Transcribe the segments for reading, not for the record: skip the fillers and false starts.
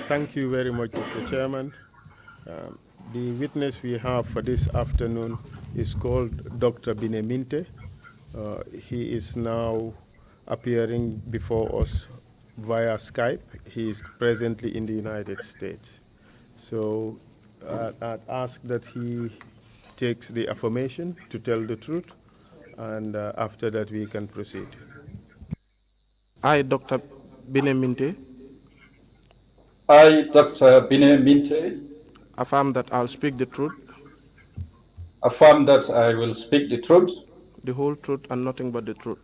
Thank you very much, Mr. Chairman. Um, the witness we have for this afternoon is called Dr. Binneh. He is now appearing before us via Skype. He is presently in the United States. So I'd ask that he takes the affirmation to tell the truth, and after that we can proceed. I, Dr. Binneh, I, Dr. Binneh, affirm that I'll speak the truth, affirm that I will speak the truth, the whole truth, and nothing but the truth.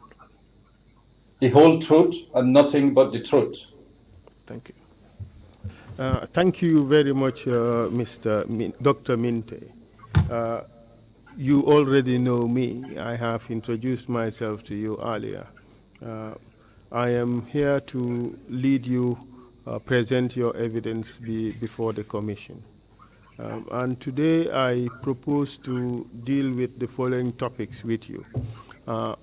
the whole truth, and nothing but the truth. Thank you. Thank you very much, Dr. Minte. You already know me. I have introduced myself to you earlier. Uh, I am here to lead you, present your evidence before the commission. And today I propose to deal with the following topics with you. Uh,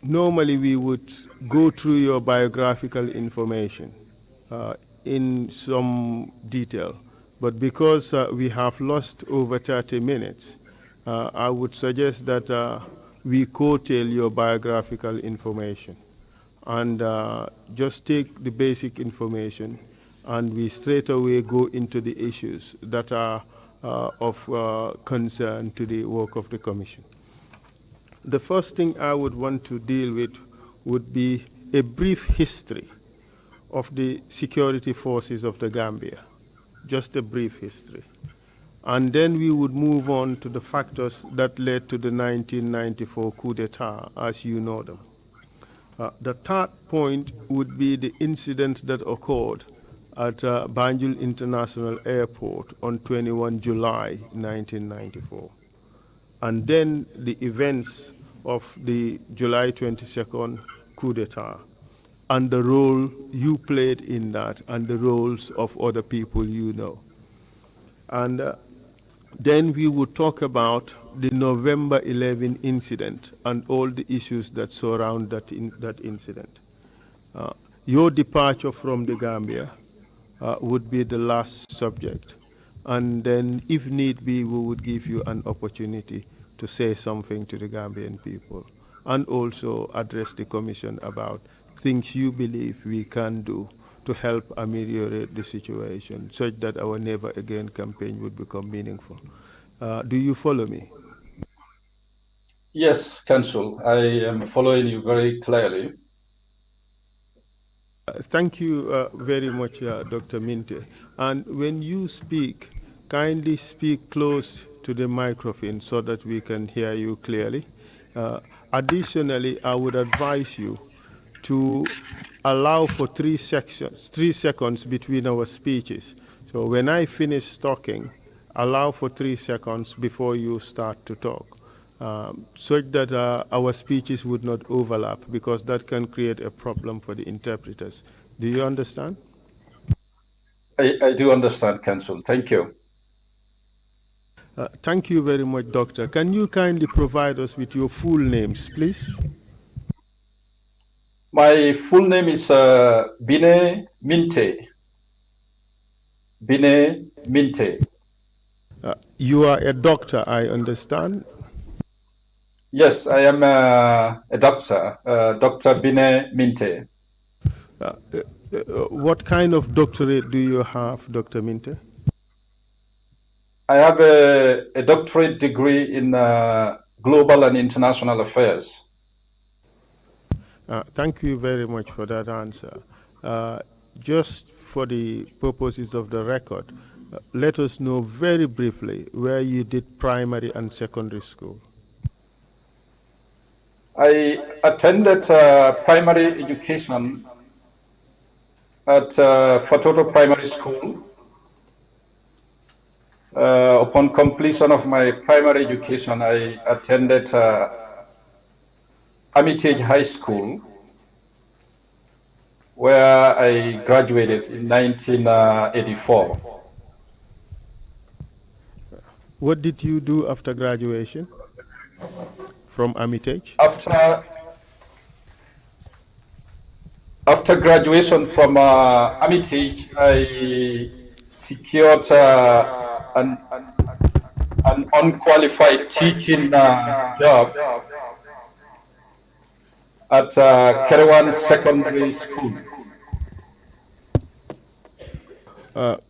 Normally we would go through your biographical information uh, in some detail, but because we have lost over 30 minutes, I would suggest that we curtail your biographical information and just take the basic information and we straight away go into the issues that are of concern to the work of the commission. The first thing I would want to deal with would be a brief history of the security forces of the Gambia, just a brief history. And then we would move on to the factors that led to the 1994 coup d'etat, as you know them. The third point would be the incident that occurred at Banjul International Airport on 21 July 1994. And then the events of the July 22nd coup d'etat and the role you played in that and the roles of other people you know. And then we would talk about the November 11 incident and all the issues that surround that incident. Uh, your departure from the Gambia would be the last subject. And then, if need be, we would give you an opportunity to say something to the Gambian people and also address the Commission about things you believe we can do to help ameliorate the situation such that our Never Again campaign would become meaningful. Do you follow me? Yes, Council, I am following you very clearly. Thank you very much, Dr. Minte. And when you speak, kindly speak close to the microphone so that we can hear you clearly. Additionally, I would advise you to allow for 3 seconds between our speeches. So when I finish talking, allow for 3 seconds before you start to talk, so that our speeches would not overlap, because that can create a problem for the interpreters. Do you understand? I do understand, Council. Thank you. Thank you very much, Doctor. Can you kindly provide us with your full names, please? My full name is Binneh Minte. Binneh Minte. You are a doctor, I understand. Yes, I am a doctor, Dr. Binneh Minte. What kind of doctorate do you have, Dr. Minte? I have a doctorate degree in global and international affairs. Thank you very much for that answer. Just for the purposes of the record, let us know very briefly where you did primary and secondary school. I attended primary education at Fatoto Primary School. Upon completion of my primary education, I attended Armitage High School, where I graduated in 1984. What did you do after graduation from Armitage? After after graduation from Hermitage, I secured an unqualified teaching job at Kerewan Secondary School.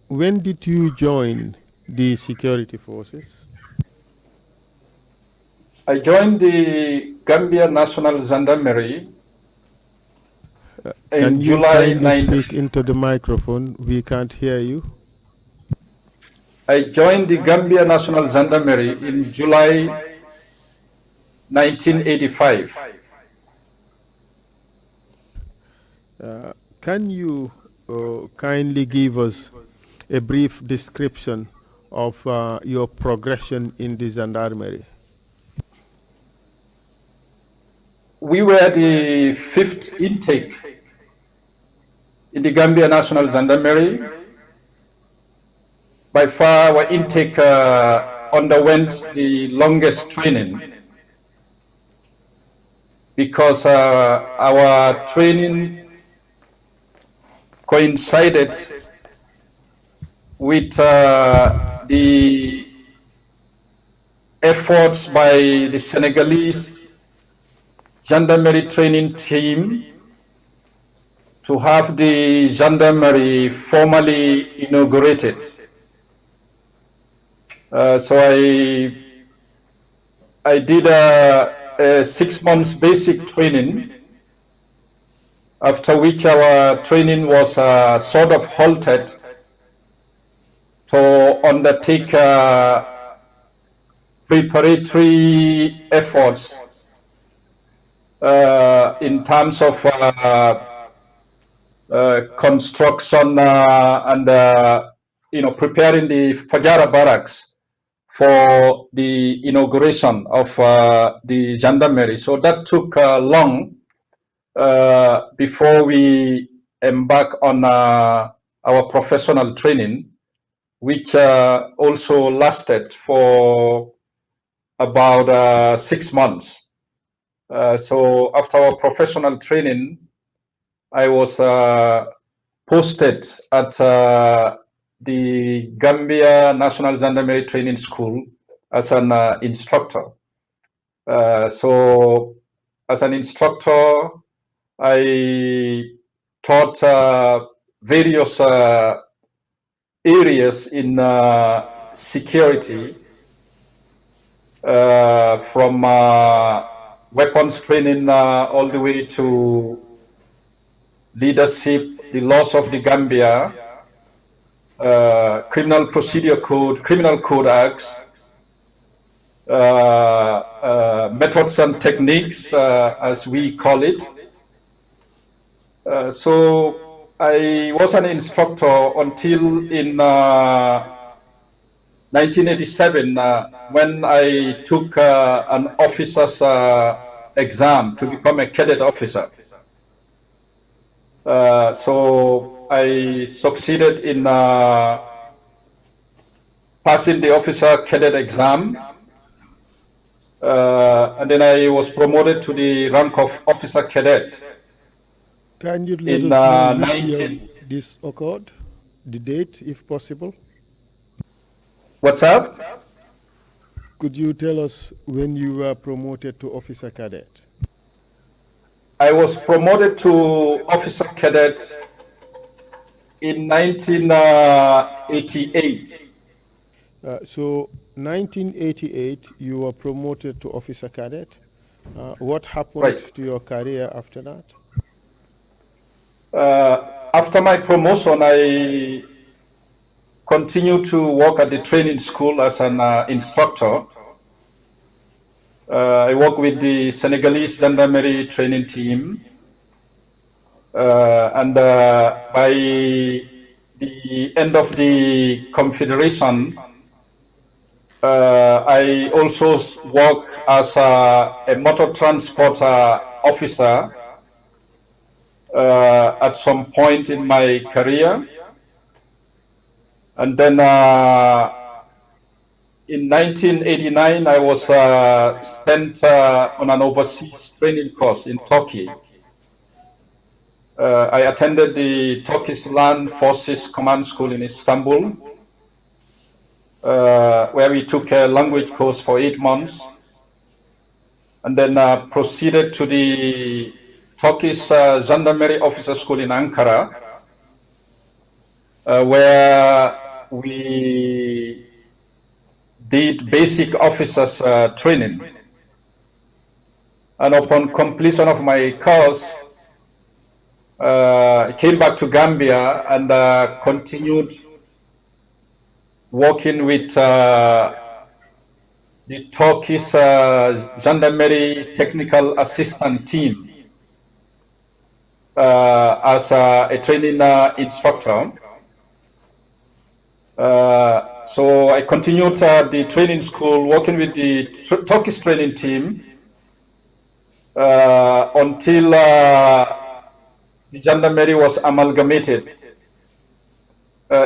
When did you join the security forces? I joined the Gambia National Gendarmerie Can in you July kindly 19. speak into the microphone? We can't hear you. I joined the Gambia National Gendarmerie in July 1985. Can you kindly give us a brief description of your progression in the gendarmerie? We were the 5th intake in the Gambia National Gendarmerie. By far, our intake underwent the longest training because our training coincided with the efforts by the Senegalese gendarmerie training team to have the gendarmerie formally inaugurated. So I did a 6 months basic training, after which our training was sort of halted to undertake preparatory efforts in terms of construction and preparing the Fajara barracks for the inauguration of the gendarmerie. So that took long before we embark on our professional training, which also lasted for about 6 months. So after our professional training, I was posted at the Gambia National Gendarmerie Training School as an instructor. So as an instructor, I taught various areas in security, from weapons training all the way to leadership, the laws of the Gambia, criminal procedure code, criminal code acts, methods and techniques, as we call it. So I was an instructor until in 1987 when I took an officer's exam to become a cadet officer. So I succeeded in passing the officer cadet exam, and then I was promoted to the rank of officer cadet. Can you let In us know which 19 year this occurred? The date, if possible? What's up? Could you tell us when you were promoted to officer cadet? I was promoted to officer cadet in 1988. So 1988, you were promoted to officer cadet. What happened Right. to your career after that? After my promotion, I continued to work at the training school as an instructor. I worked with the Senegalese gendarmerie training team. And by the end of the Confederation, I also work as a motor transport officer at some point in my career. And then in 1989, I was sent on an overseas training course in Turkey. I attended the Turkish Land Forces Command School in Istanbul, where we took a language course for 8 months, and then proceeded to the Turkish Gendarmerie Officer School in Ankara, where we did basic officers training. And upon completion of my course, I came back to Gambia and continued working with the Turkish Gendarmerie Technical Assistant Team as a training instructor. So I continued the training school, working with the Turkish training team until the Gendarmerie was amalgamated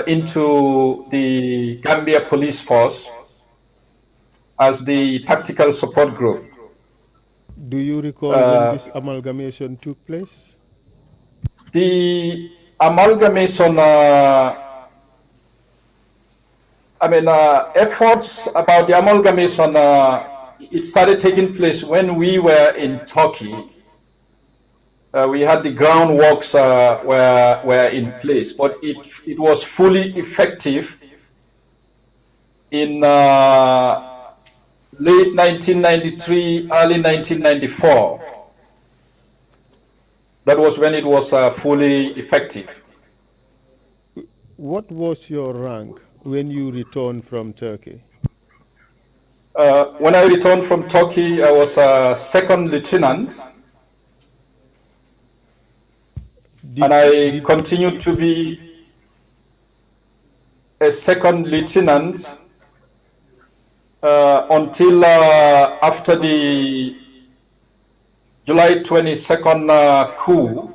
into the Gambia Police Force as the tactical support group. Do you recall when this amalgamation took place? The amalgamation, efforts about the amalgamation, it started taking place when we were in Turkey. We had the groundworks were in place, but it was fully effective in late 1993, early 1994. That was when it was fully effective. What was your rank when you returned from Turkey? When I returned from Turkey, I was a second lieutenant. And I continued to be a second lieutenant until after the July 22nd coup.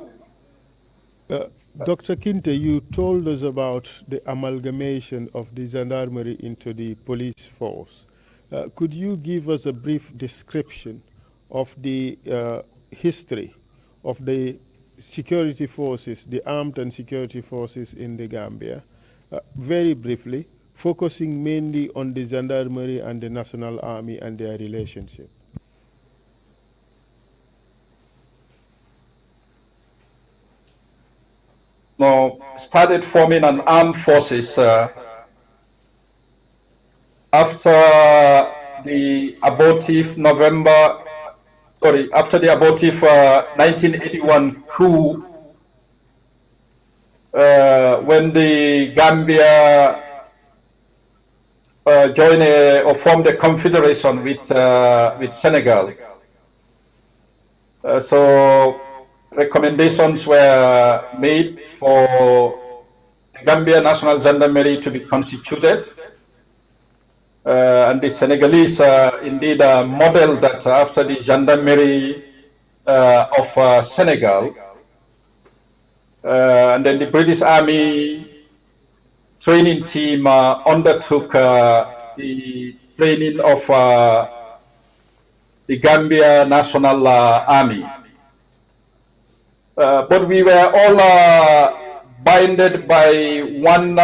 Dr. Kinteh, you told us about the amalgamation of the gendarmerie into the police force. Could you give us a brief description of the history of the security forces, the armed and security forces in the Gambia, very briefly, focusing mainly on the gendarmerie and the National Army and their relationship? Started forming an armed forces after the abortive 1981 coup, when the Gambia joined or formed a confederation with Senegal. So recommendations were made for the Gambia National Gendarmerie to be constituted. And the Senegalese indeed modeled that after the Gendarmerie of Senegal. And then the British Army training team undertook the training of the Gambia National Army. But we were all binded by one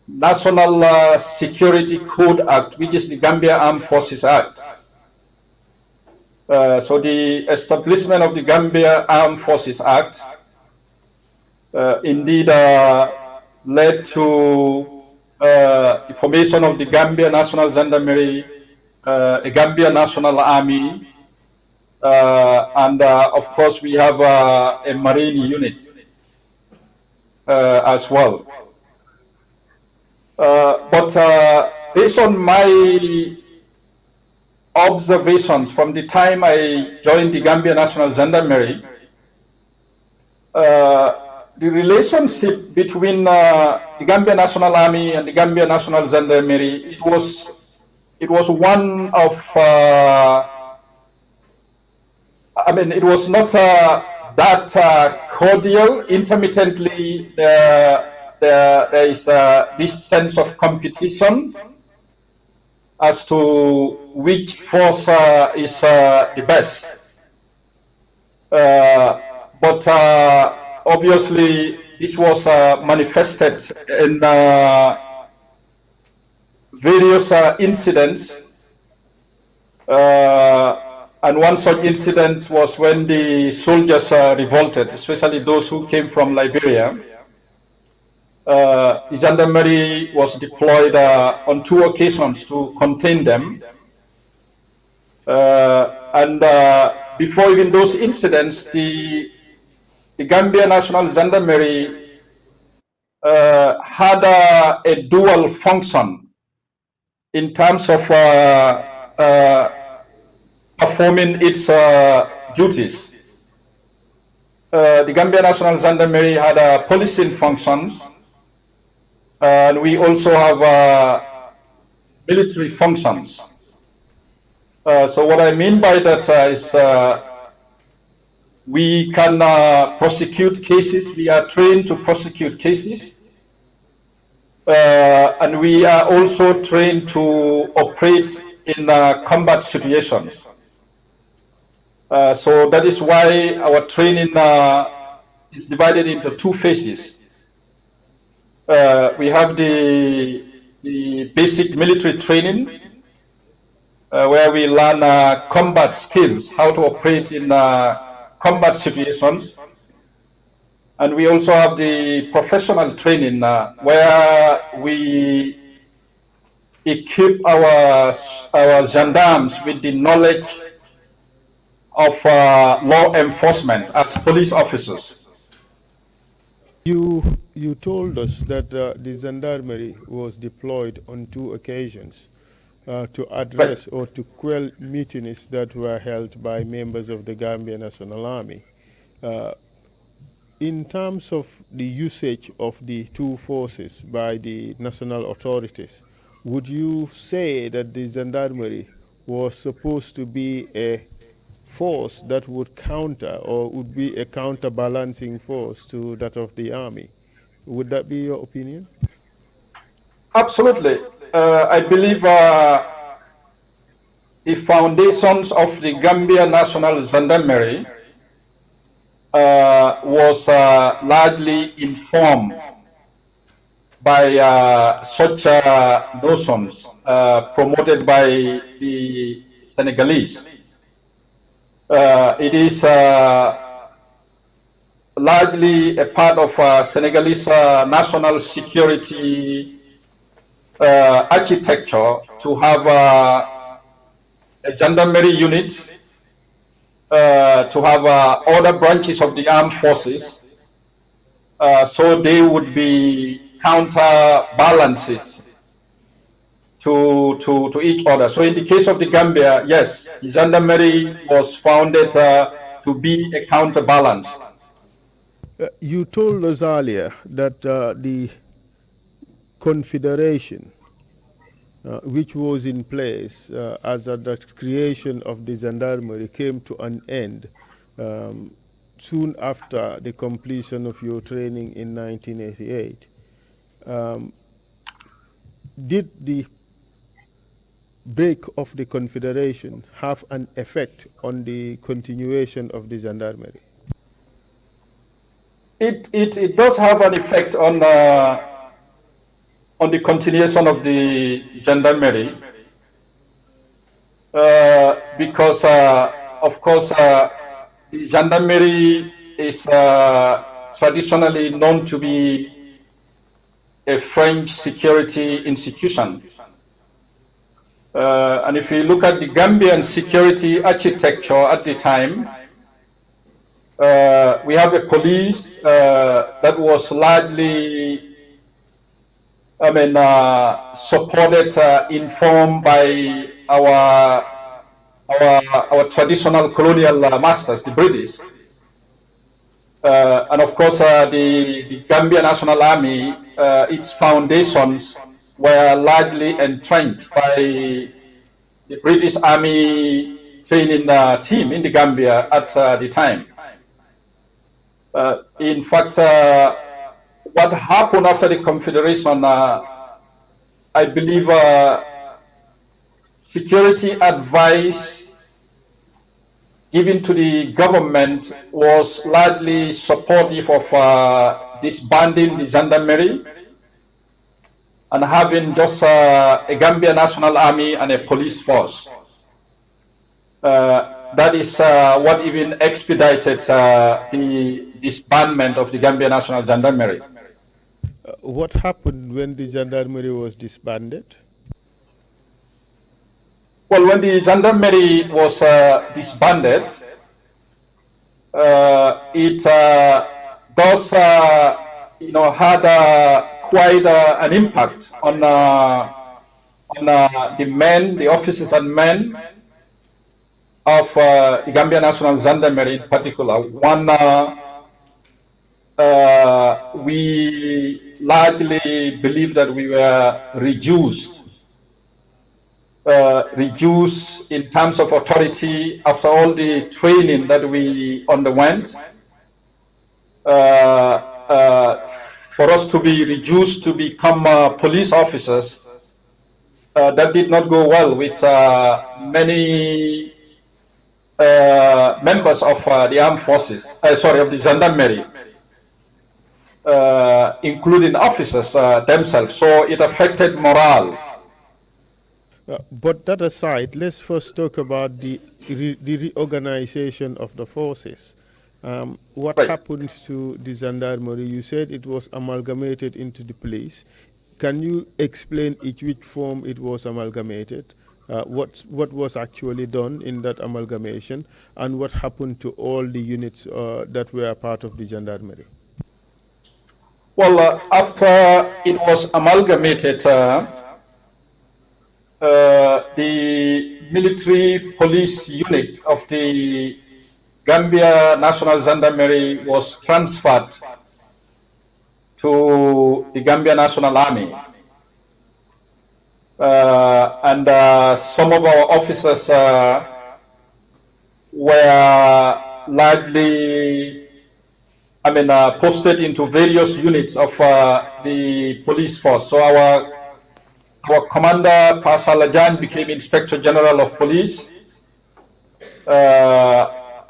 National Security Code Act, which is the Gambia Armed Forces Act. So the establishment of the Gambia Armed Forces Act indeed led to the formation of the Gambia National Gendarmerie, a Gambia National Army, and of course we have a Marine unit as well. But based on my observations from the time I joined the Gambia National Gendarmerie, the relationship between the Gambia National Army and the Gambia National Gendarmerie, it was one of, it was not that cordial. Intermittently, there is this sense of competition as to which force is the best. but obviously this was manifested in various incidents. And one such incident was when the soldiers revolted, especially those who came from Liberia. The gendarmerie was deployed on 2 occasions to contain them. And before even those incidents, the Gambia National Gendarmerie had a dual function in terms of performing its duties. The Gambia National Gendarmerie had policing functions, and we also have military functions. So what I mean by that is we can prosecute cases. We are trained to prosecute cases. And we are also trained to operate in combat situations. So that is why our training is divided into 2 phases. We have the basic military training, where we learn combat skills, how to operate in combat situations. And we also have the professional training, where we equip our gendarmes with the knowledge of law enforcement as police officers. You told us that the gendarmerie was deployed on 2 occasions to address or to quell mutinies that were held by members of the Gambia National Army. In terms of the usage of the 2 forces by the national authorities, would you say that the gendarmerie was supposed to be a force that would counter or would be a counterbalancing force to that of the army? Would that be your opinion? Absolutely. I believe the foundations of the Gambia National Gendarmerie was largely informed by such notions promoted by the Senegalese. It is largely a part of Senegalese national security architecture to have a gendarmerie unit, to have other branches of the armed forces, so they would be counterbalances to each other. So in the case of the Gambia, yes, the gendarmerie was founded to be a counterbalance. You told us earlier that the confederation which was in place as the creation of the gendarmerie came to an end soon after the completion of your training in 1988. Did the break of the confederation have an effect on the continuation of the gendarmerie? It does have an effect on the continuation of the gendarmerie, because of course the gendarmerie is traditionally known to be a French security institution. And if you look at the Gambian security architecture at the time, we have a police that was largely, supported, informed by our traditional colonial masters, the British. And of course, the Gambia National Army, its foundations were largely entrenched by the British Army training team in the Gambia at the time. In fact, what happened after the Confederation, I believe security advice given to the government was largely supportive of disbanding the gendarmerie and having just a Gambia National Army and a police force. That is what even expedited the disbandment of the Gambia National Gendarmerie. What happened when the gendarmerie was disbanded? Well, when the gendarmerie was disbanded, it does, had quite an impact on the men, the officers and men of the Gambia National Gendarmerie in particular. One, we largely believe that we were reduced in terms of authority after all the training that we underwent. For us to be reduced to become police officers, that did not go well with many members of the armed forces, of the gendarmerie, including officers themselves. So it affected morale. But that aside, let's first talk about the reorganization of the forces. What Right. happened to the gendarmerie? You said it was amalgamated into the police. Can you explain which form it was amalgamated? What was actually done in that amalgamation, and what happened to all the units that were part of the gendarmerie? Well, after it was amalgamated, the military police unit of the Gambia National Gendarmerie was transferred to the Gambia National Army. And some of our officers were largely, posted into various units of the police force. So our commander, Pasalajan, became Inspector General of Police.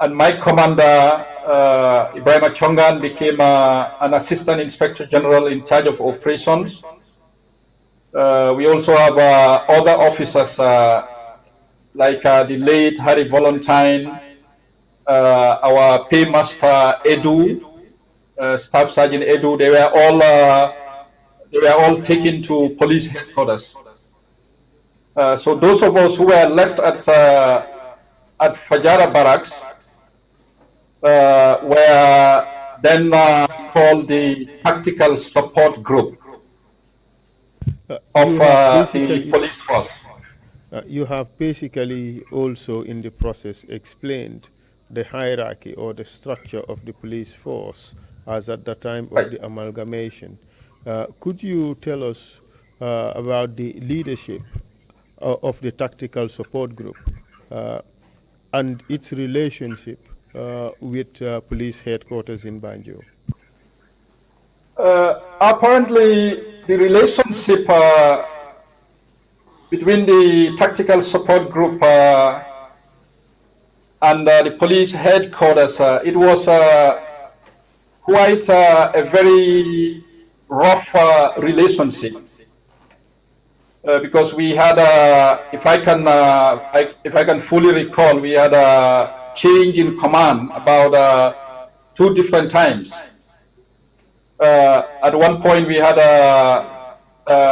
And my commander, Ibrahim Chongan, became an Assistant Inspector General in charge of operations. We also have other officers like the late Harry Valentine, our paymaster Edu, Staff Sergeant Edu. They were all taken to police headquarters. So those of us who were left at Fajara Barracks were then called the Tactical Support Group of the police force. You have basically also in the process explained the hierarchy or the structure of the police force as at the time of the amalgamation. Could you tell us about the leadership of the tactical support group and its relationship with police headquarters in Banjul? Apparently, the relationship between the tactical support group and the police headquarters, it was quite a very rough relationship. Because we had, if I can fully recall, we had a change in command about 2 different times. At one point, we had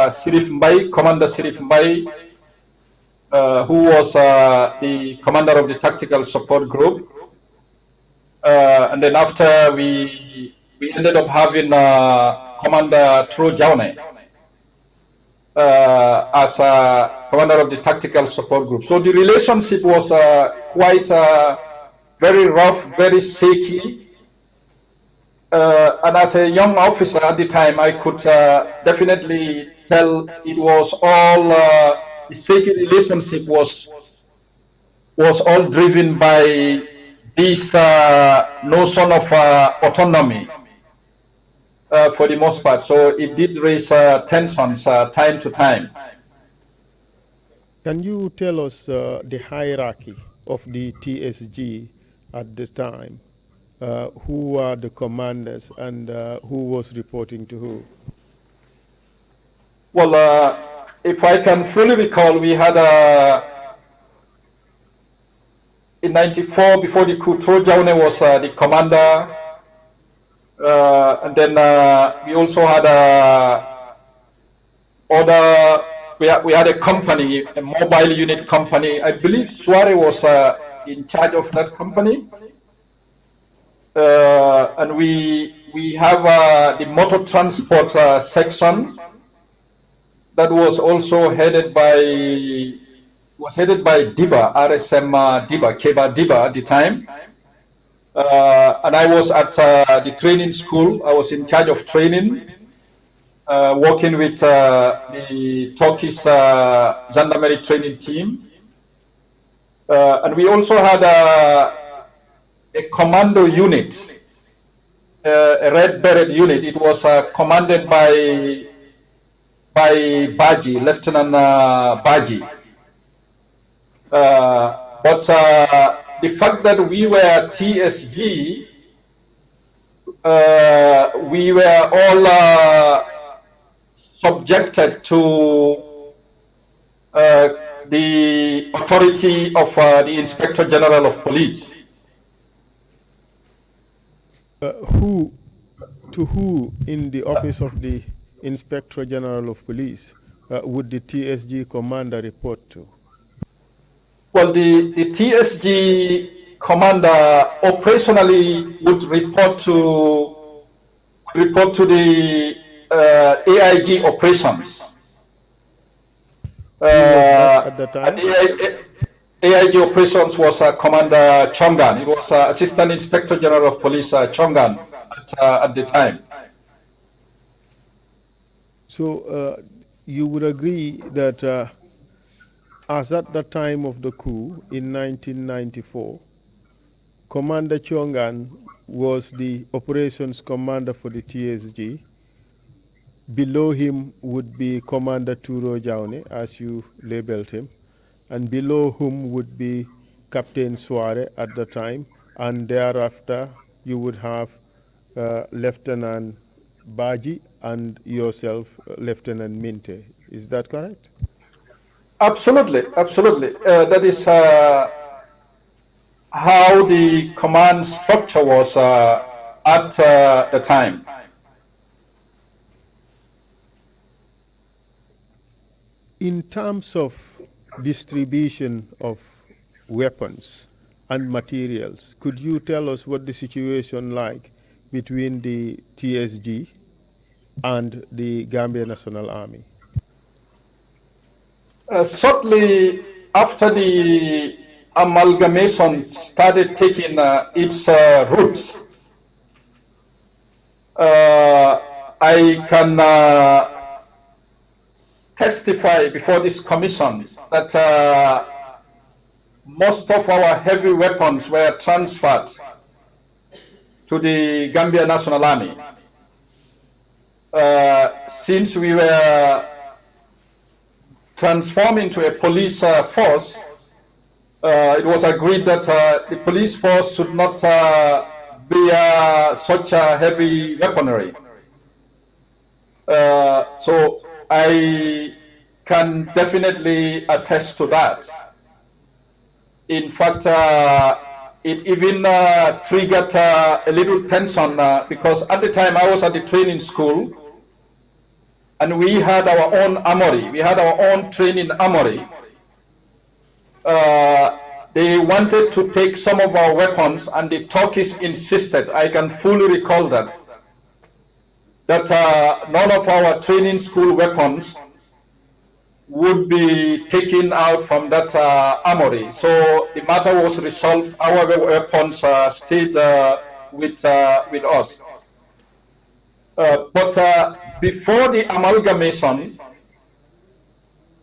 Sirif Mbai, Commander Sirif Mbai, who was the commander of the tactical support group. And then after we ended up having Commander Tro Jaune as commander of the tactical support group. So the relationship was quite very rough, very shaky. And as a young officer at the time, I could definitely tell it was all the shaky relationship was all driven by this notion of autonomy for the most part. So it did raise tensions time to time. Can you tell us the hierarchy of the TSG at this time? Who were the commanders and who was reporting to who? Well, if I can fully recall, we had in '94 before the coup, Trojaune was the commander, and then we also had other. We had a company, a mobile unit company. I believe Suare was in charge of that company, and we have the motor transport section that was also headed by Diba, RSM Diba, Keba Diba at the time. And I was at the training school. I was in charge of training, working with the Turkish gendarmerie training team. And we also had a commando unit, a red beret unit. It was commanded by Baji, Lieutenant Baji. But the fact that we were TSG, we were all subjected to the authority of the Inspector General of Police. Who in the office of the Inspector General of Police would the TSG commander report to? Well, the TSG commander operationally would report to the AIG operations. At the time? AIG operations was Commander Chongan. It was Assistant Inspector General of Police Chongan at the time. So you would agree that as at the time of the coup in 1994, Commander Chongan was the operations commander for the TSG. Below him would be Commander Turo Jaune, as you labeled him, and below whom would be Captain Suare at the time, and thereafter you would have Lieutenant Baji and yourself, Lieutenant Minte. Is that correct? Absolutely, absolutely. That is how the command structure was at the time. In terms of distribution of weapons and materials, could you tell us what the situation like between the TSG and the Gambia National Army? Shortly after the amalgamation started taking its roots, I can testify before this commission that most of our heavy weapons were transferred to the Gambia National Army. Since we were transforming to a police force, it was agreed that the police force should not bear such a heavy weaponry. So I can definitely attest to that. In fact, it even triggered a little tension because at the time I was at the training school and we had our own armory. We had our own training armory. They wanted to take some of our weapons and the Turkish insisted, I can fully recall that none of our training school weapons would be taken out from that armory. So the matter was resolved. Our weapons stayed with us. But before the amalgamation,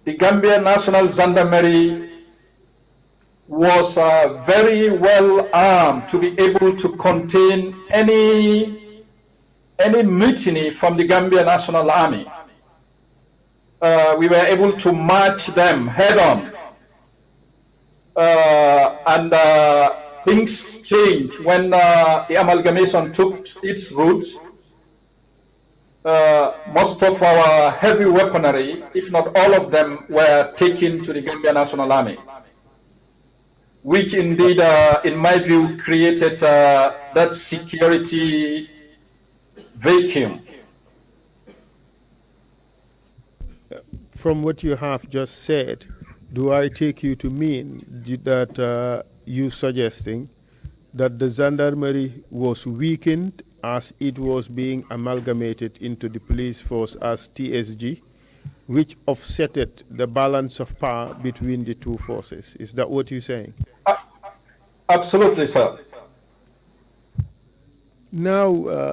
the Gambia National Gendarmerie was very well armed to be able to contain any mutiny from the Gambia National Army. We were able to match them head on. And things changed when the amalgamation took its roots. Most of our heavy weaponry, if not all of them, were taken to the Gambia National Army, which indeed, in my view, created that security vacuum. From what you have just said, do I take you to mean that you suggesting that the gendarmerie was weakened as it was being amalgamated into the police force as TSG, which offsetted the balance of power between the two forces? Is that what you're saying? Absolutely, sir. Now,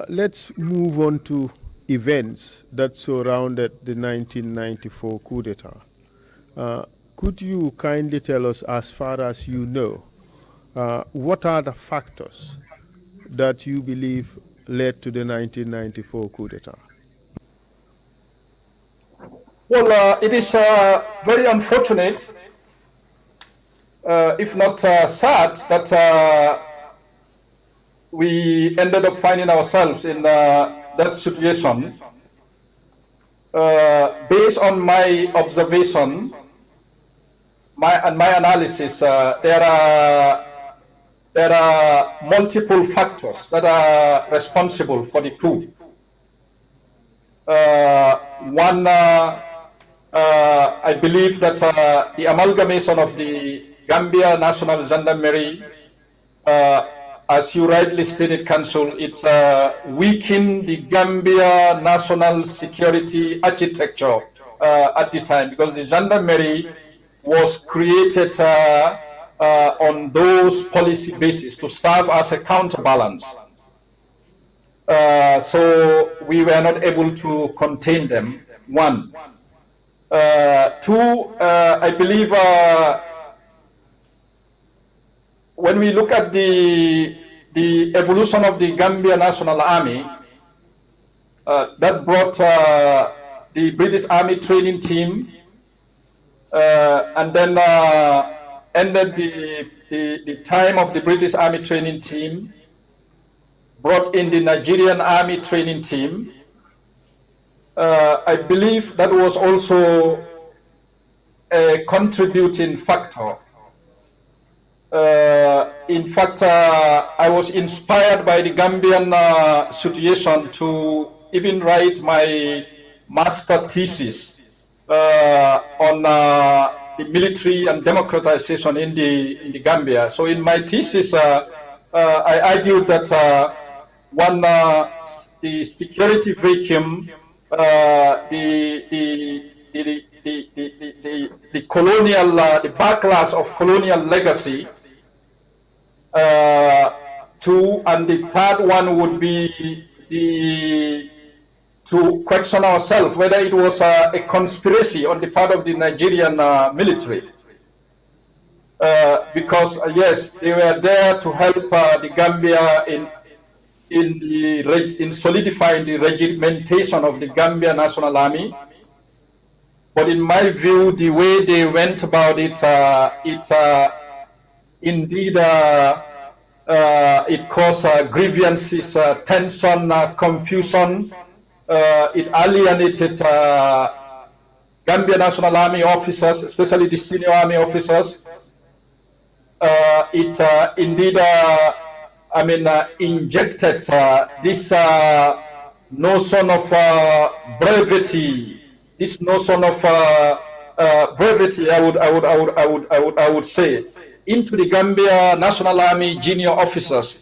let's move on to events that surrounded the 1994 coup d'etat. Could you kindly tell us, as far as you know, what are the factors that you believe led to the 1994 coup d'etat? Well, it is very unfortunate, if not sad, that we ended up finding ourselves in that situation. Based on my observation and my analysis, there are multiple factors that are responsible for the coup. One, I believe that the amalgamation of the Gambia National Gendarmerie, as you rightly stated, Council, it weakened the Gambia national security architecture at the time, because the gendarmerie was created on those policy bases to serve as a counterbalance. So we were not able to contain them, one. Two, I believe when we look at the evolution of the Gambia National Army, that brought the British Army training team, and then ended the time of the British Army training team, brought in the Nigerian Army training team. I believe that was also a contributing factor. In fact, I was inspired by the Gambian situation to even write my master thesis on the military and democratization in the Gambia. So in my thesis, I argued that one, the security vacuum, the colonial, the backlash of colonial legacy. Two, and the third one would be to question ourselves whether it was a conspiracy on the part of the Nigerian military. Because yes, they were there to help the Gambia in solidifying the regimentation of the Gambia National Army. But in my view, the way they went about it, indeed, it caused grievances, tension, confusion. It alienated Gambia National Army officers, especially the senior army officers. It indeed, injected this notion of brevity. This notion of brevity, I would say, into the Gambia National Army junior officers,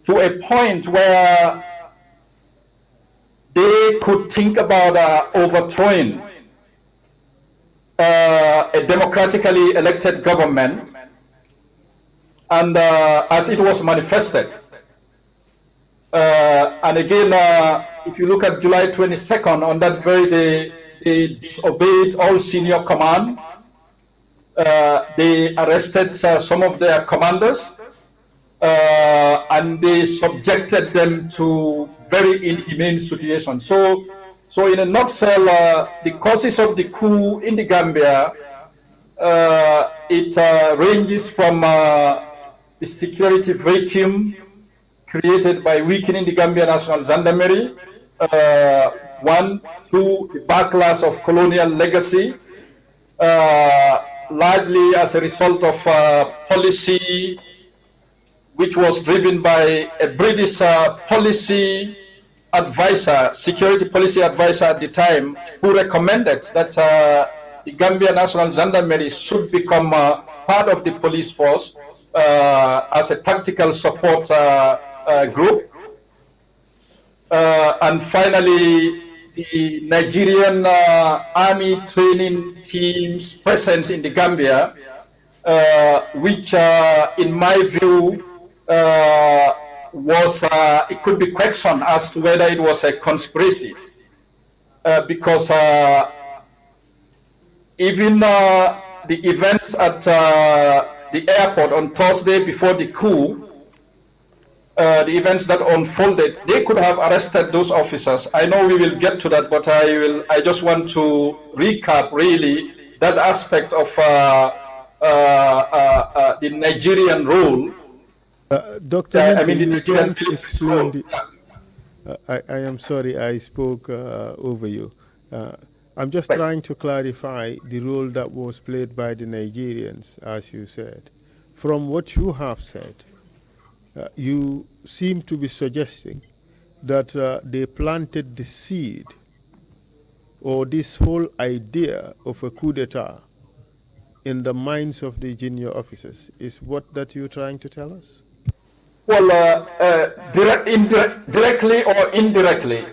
to a point where they could think about overthrowing a democratically elected government, and as it was manifested. And again, if you look at July 22nd, on that very day, they disobeyed all senior command. They arrested some of their commanders, and they subjected them to very inhumane situations. So in a nutshell, the causes of the coup in the Gambia, it ranges from the security vacuum created by weakening the Gambia National Gendarmerie. One, two, the backlash of colonial legacy, largely as a result of policy which was driven by a British policy advisor, security policy advisor at the time, who recommended that the Gambia National Gendarmerie should become part of the police force as a tactical support group. And finally, the Nigerian army training team's presence in the Gambia, which in my view was, it could be questioned as to whether it was a conspiracy, because even the events at the airport on Thursday before the coup, the events that unfolded, they could have arrested those officers. I know we will get to that, but I just want to recap really that aspect of the Nigerian role. Dr. Minty, you trying to explain the... I am sorry I spoke over you. I'm just trying to clarify the role that was played by the Nigerians, as you said. From what you have said, you seem to be suggesting that they planted the seed, or this whole idea of a coup d'etat, in the minds of the junior officers. Is what that you're trying to tell us? Well, directly or indirectly,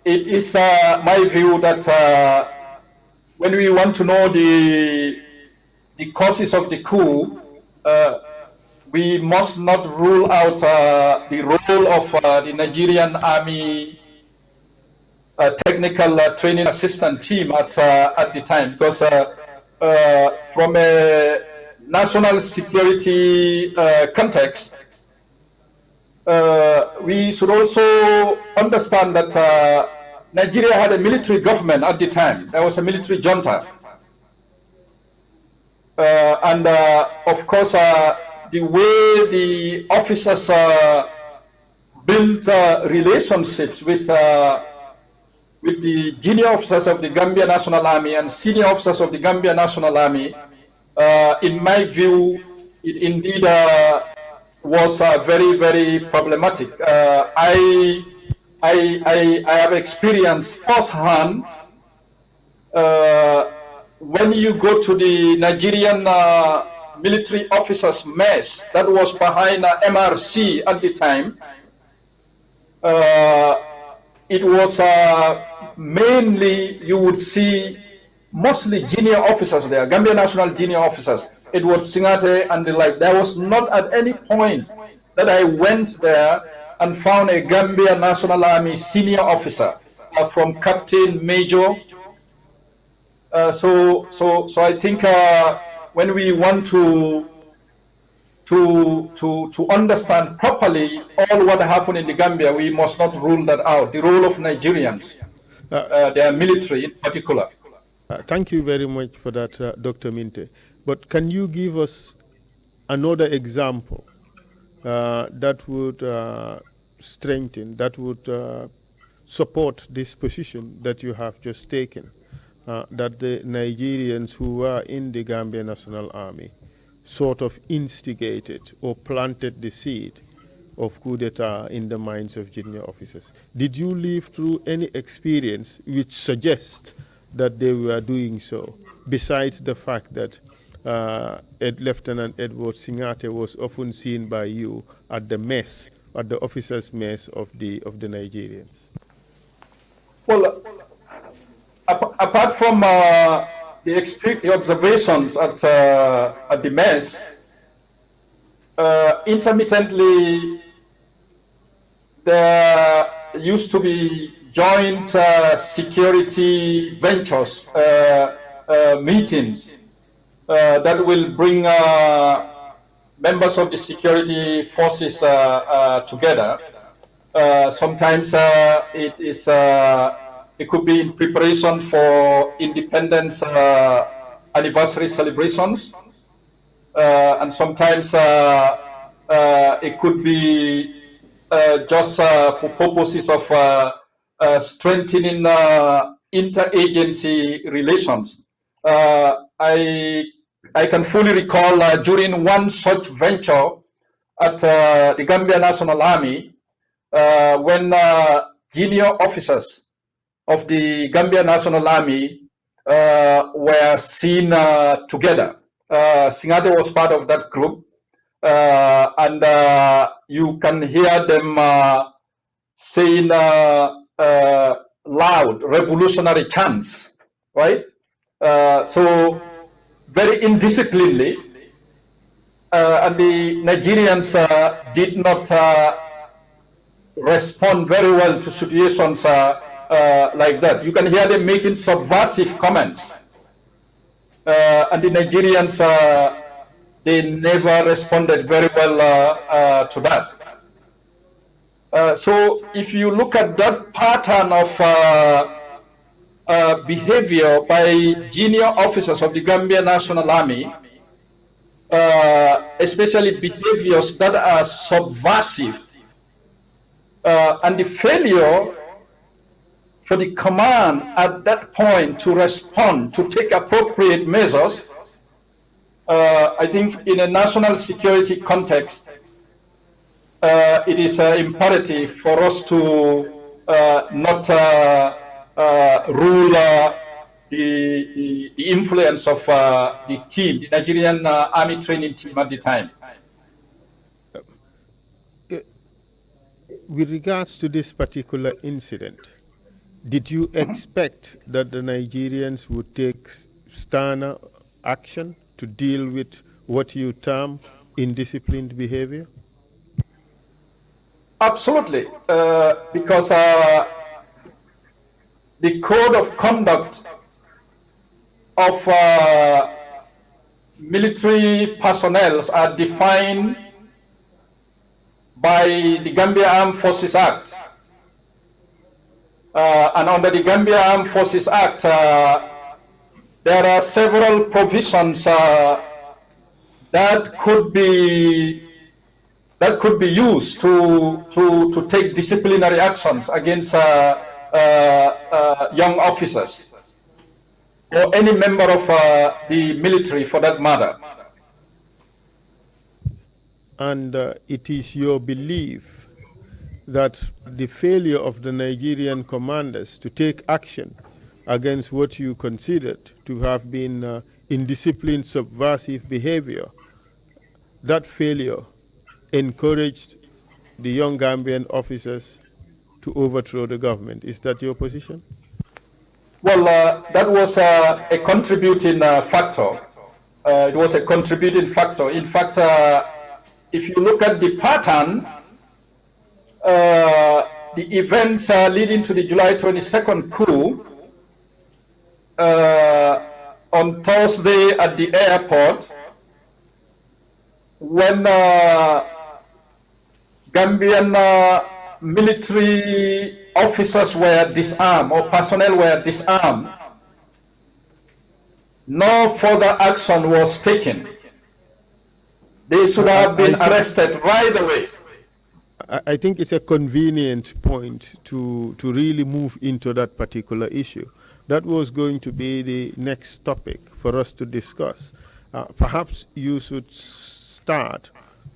it is my view that when we want to know the causes of the coup, we must not rule out the role of the Nigerian Army technical training assistant team at the time, because from a national security context, we should also understand that Nigeria had a military government at the time. There was a military junta. And of course, the way the officers built relationships with the junior officers of the Gambia National Army and senior officers of the Gambia National Army, in my view, it indeed was very, very problematic. I have experienced firsthand when you go to the Nigerian military officers' mess that was behind MRC at the time. It was mainly, you would see mostly junior officers there, Gambia National junior officers. It was Singate and the like. There was not at any point that I went there and found a Gambia National Army senior officer, from captain, major. So I think when we want to understand properly all what happened in the Gambia, we must not rule that out. The role of Nigerians, their military in particular. Thank you very much for that, Dr. Minte. But can you give us another example that would strengthen, that would support this position that you have just taken, that the Nigerians who were in the Gambia National Army sort of instigated or planted the seed of coup d'etat in the minds of junior officers? Did you live through any experience which suggests that they were doing so, besides the fact that Lieutenant Edward Singate was often seen by you at the mess, at the officers' mess of the Nigerians? Well, apart from the observations at the mess, intermittently there used to be joint security ventures, meetings that will bring members of the security forces together. Sometimes it could be in preparation for independence anniversary celebrations. and sometimes it could be just for purposes of strengthening interagency relations. I can fully recall during one such venture at the Gambia National Army, when junior officers of the Gambia National Army were seen together. Singate was part of that group, and you can hear them saying loud revolutionary chants, right? So very indisciplinedly, and the Nigerians did not respond very well to situations like that. You can hear them making subversive comments, and the Nigerians they never responded very well to that. So if you look at that pattern of behavior by junior officers of the Gambia National Army, especially behaviors that are subversive, and the failure for the command at that point to respond, to take appropriate measures, I think in a national security context, it is imperative for us to not rule the influence of the team, the Nigerian Army training team at the time. With regards to this particular incident, did you expect that the Nigerians would take sterner action to deal with what you term indisciplined behavior? Absolutely, because the code of conduct of military personnel are defined by the Gambia Armed Forces Act. And under the Gambia Armed Forces Act, there are several provisions that could be used to take disciplinary actions against young officers or any member of the military for that matter. And it is your belief that the failure of the Nigerian commanders to take action against what you considered to have been indisciplined, subversive behavior, that failure encouraged the young Gambian officers to overthrow the government. Is that your position? Well, that was a contributing factor. It was a contributing factor. In fact, if you look at the pattern, the events leading to the July 22nd coup, on Thursday at the airport, when Gambian military officers were disarmed or personnel were disarmed, no further action was taken. They should have been arrested right away. I think it's a convenient point to really move into that particular issue. That was going to be the next topic for us to discuss. Perhaps you should start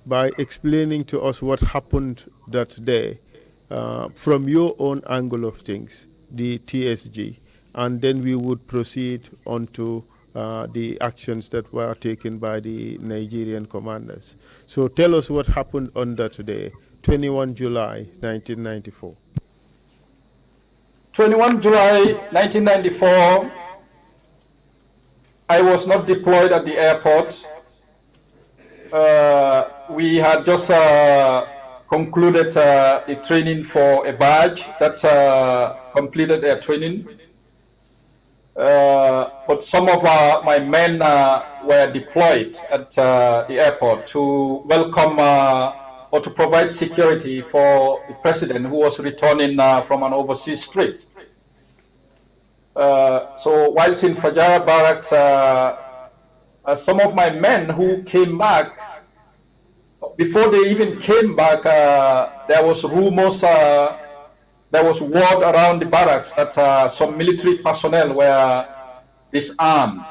by explaining to us what happened that day from your own angle of things, the TSG, and then we would proceed on to the actions that were taken by the Nigerian commanders. So tell us what happened on that day, 21 July 1994. 21 July 1994, I was not deployed at the airport. We had just concluded the training for a badge that completed their training. But some of my men were deployed at the airport to welcome or to provide security for the president who was returning from an overseas trip. So whilst in Fajara barracks, some of my men who came back, before they even came back, there was rumors, there was word around the barracks that some military personnel were disarmed,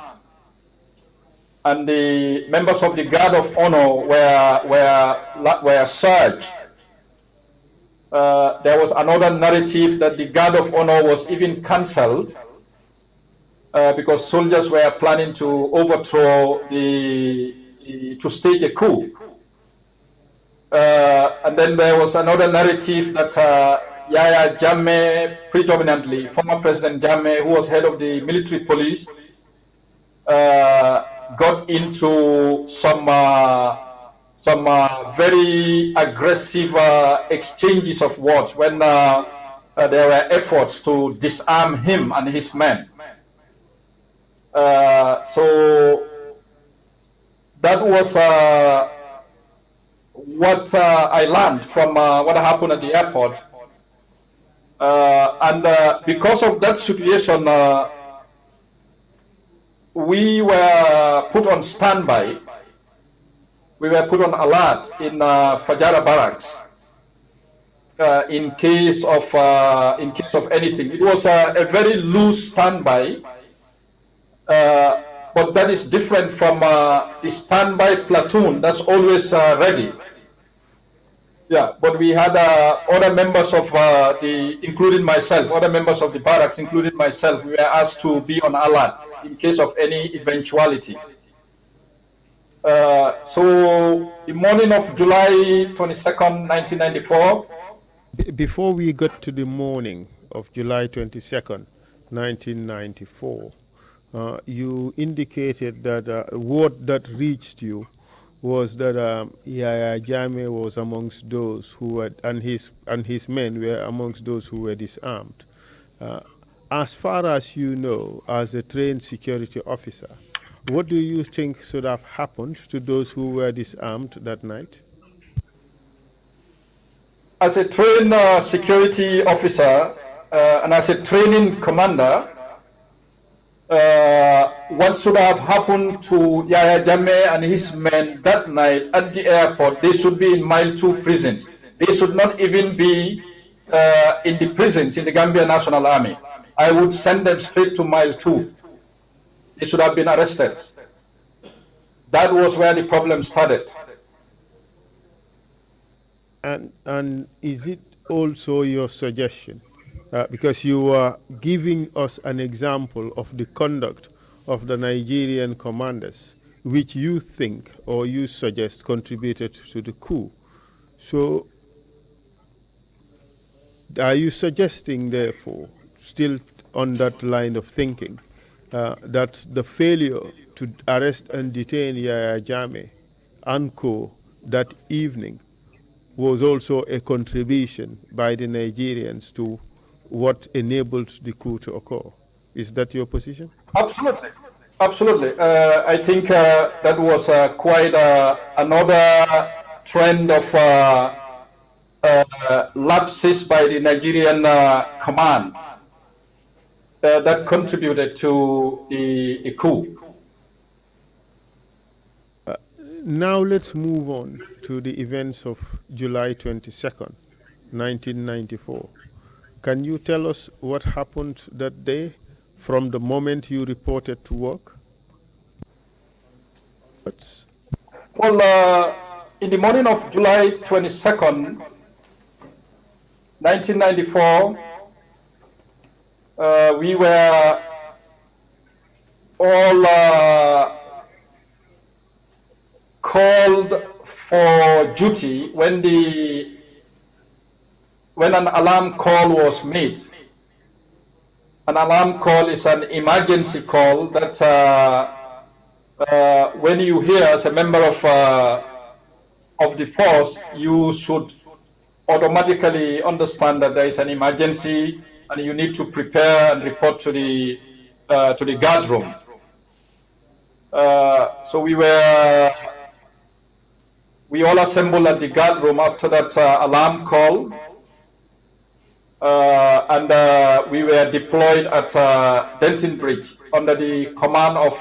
and the members of the Guard of Honor were searched. There was another narrative that the Guard of Honor was even cancelled because soldiers were planning to overthrow to stage a coup. And then there was another narrative that Yahya Jammeh, predominantly former President Jammeh, who was head of the military police, got into some very aggressive exchanges of words when there were efforts to disarm him and his men. So that was what I learned from what happened at the airport. And because of that situation, we were put on standby. We were put on alert in Fajara barracks in case of anything. It was a very loose standby, but that is different from the standby platoon that's always ready. Yeah, but we had other members of including myself, other members of the barracks, including myself, we were asked to be on alert in case of any eventuality. So the morning of July 22nd, 1994. Before we got to the morning of July 22nd, 1994, you indicated that word that reached you was that Yahya Jammeh was amongst those who were, and his men were amongst those who were disarmed. As far as you know, as a trained security officer, what do you think should have happened to those who were disarmed that night? As a trained security officer and as a training commander, what should have happened to Yahya Jammeh and his men that night at the airport? They should be in Mile 2 prisons. They should not even be in the prisons in the Gambia National Army. I would send them straight to Mile 2. They should have been arrested. That was where the problem started. And is it also your suggestion, because you are giving us an example of the conduct of the Nigerian commanders, which you think or you suggest contributed to the coup. So are you suggesting, therefore, still on that line of thinking, that the failure to arrest and detain Yahya Jammeh and co. that evening was also a contribution by the Nigerians to what enabled the coup to occur? Is that your position? Absolutely. Absolutely. I think that was quite another trend of lapses by the Nigerian command that contributed to the coup. Now let's move on to the events of July 22nd, 1994. Can you tell us what happened that day from the moment you reported to work? Well, in the morning of July 22nd, 1994, we were all called for duty when an alarm call was made. An alarm call is an emergency call that when you hear as a member of the force, you should automatically understand that there is an emergency and you need to prepare and report to the guard room. So we all assembled at the guard room after that alarm call, and we were deployed at Denton Bridge under the command of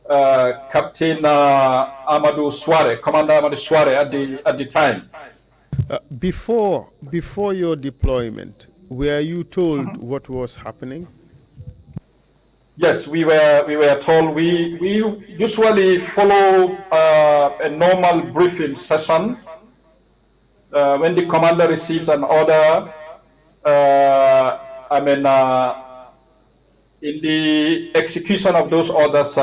Captain Amadou Suare, Commander Amadou Suare at the time. Before your deployment, were you told what was happening? Yes, we were told. We usually follow a normal briefing session. When the commander receives an order, in the execution of those orders,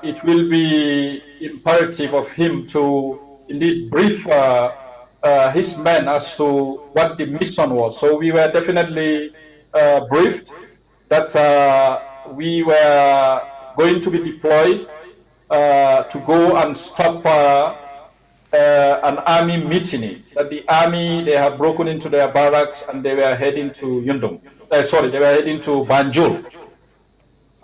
it will be imperative of him to indeed brief his men as to what the mission was. So we were definitely briefed that we were going to be deployed to go and stop an army mutiny. That the army, they have broken into their barracks and they were heading to Yundum. They were heading to Banjul.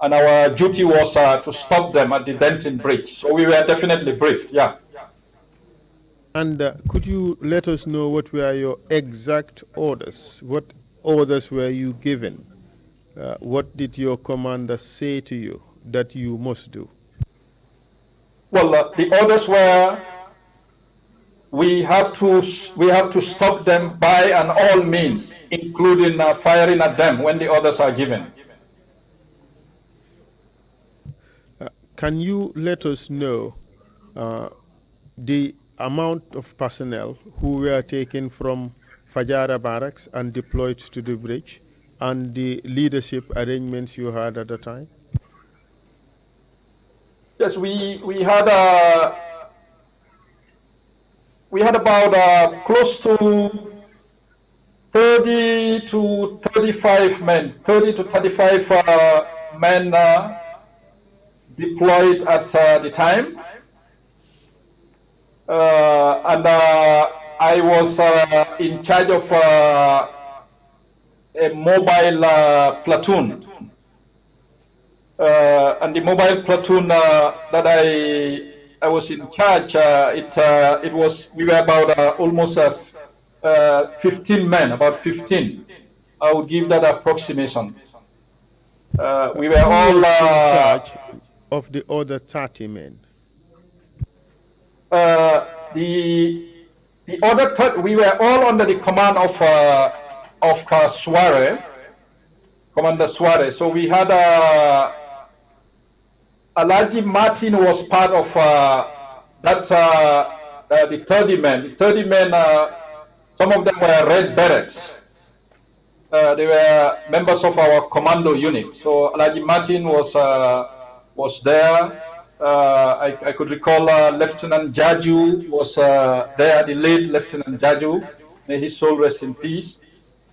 And our duty was to stop them at the Denton bridge. So we were definitely briefed, yeah. And could you let us know what were your exact orders? What orders were you given? What did your commander say to you that you must do? Well, the orders were we have to stop them by and all means, including firing at them when the orders are given. Can you let us know the amount of personnel who were taken from Fajara barracks and deployed to the bridge, and the leadership arrangements you had at the time? Yes, we had about close to 30 to 35 men, 30 to 35 men deployed at the time. And I was in charge of a mobile platoon. And the mobile platoon that I was in charge, we were about almost 15 men, about 15. I would give that approximation. We were all in charge of the other 30 men. The other we were all under the command of Suare, Commander Suare. So we had Alaji Martin was part of the 30 men. The 30 men, some of them were Red Berets. They were members of our commando unit. So Alaji Martin was there. I could recall Lieutenant Jaju was there, the late Lieutenant Jaju. May his soul rest in peace.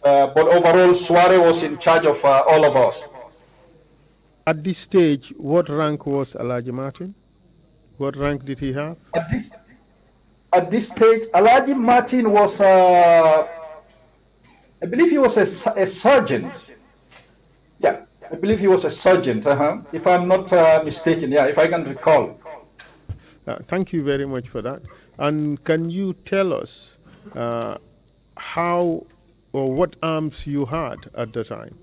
But overall, Suare was in charge of all of us. At this stage, what rank was Alaji Martin? What rank did he have? At this stage, Alaji Martin was, I believe he was a sergeant. Yeah, I believe he was a sergeant, if I'm not mistaken, yeah, if I can recall. Thank you very much for that. And can you tell us how or what arms you had at the time?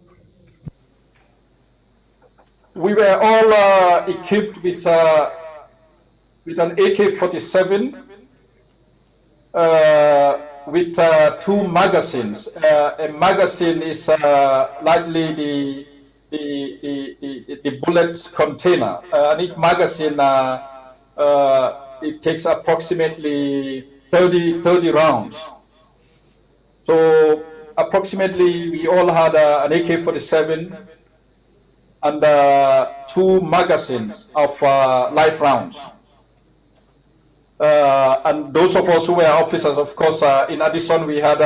We were all equipped with an AK-47 with 2 magazines. A magazine is likely the bullet container. And each magazine it takes approximately 30 rounds. So approximately we all had an AK-47 and 2 magazines of live rounds. And those of us who were officers, of course, in addition, we had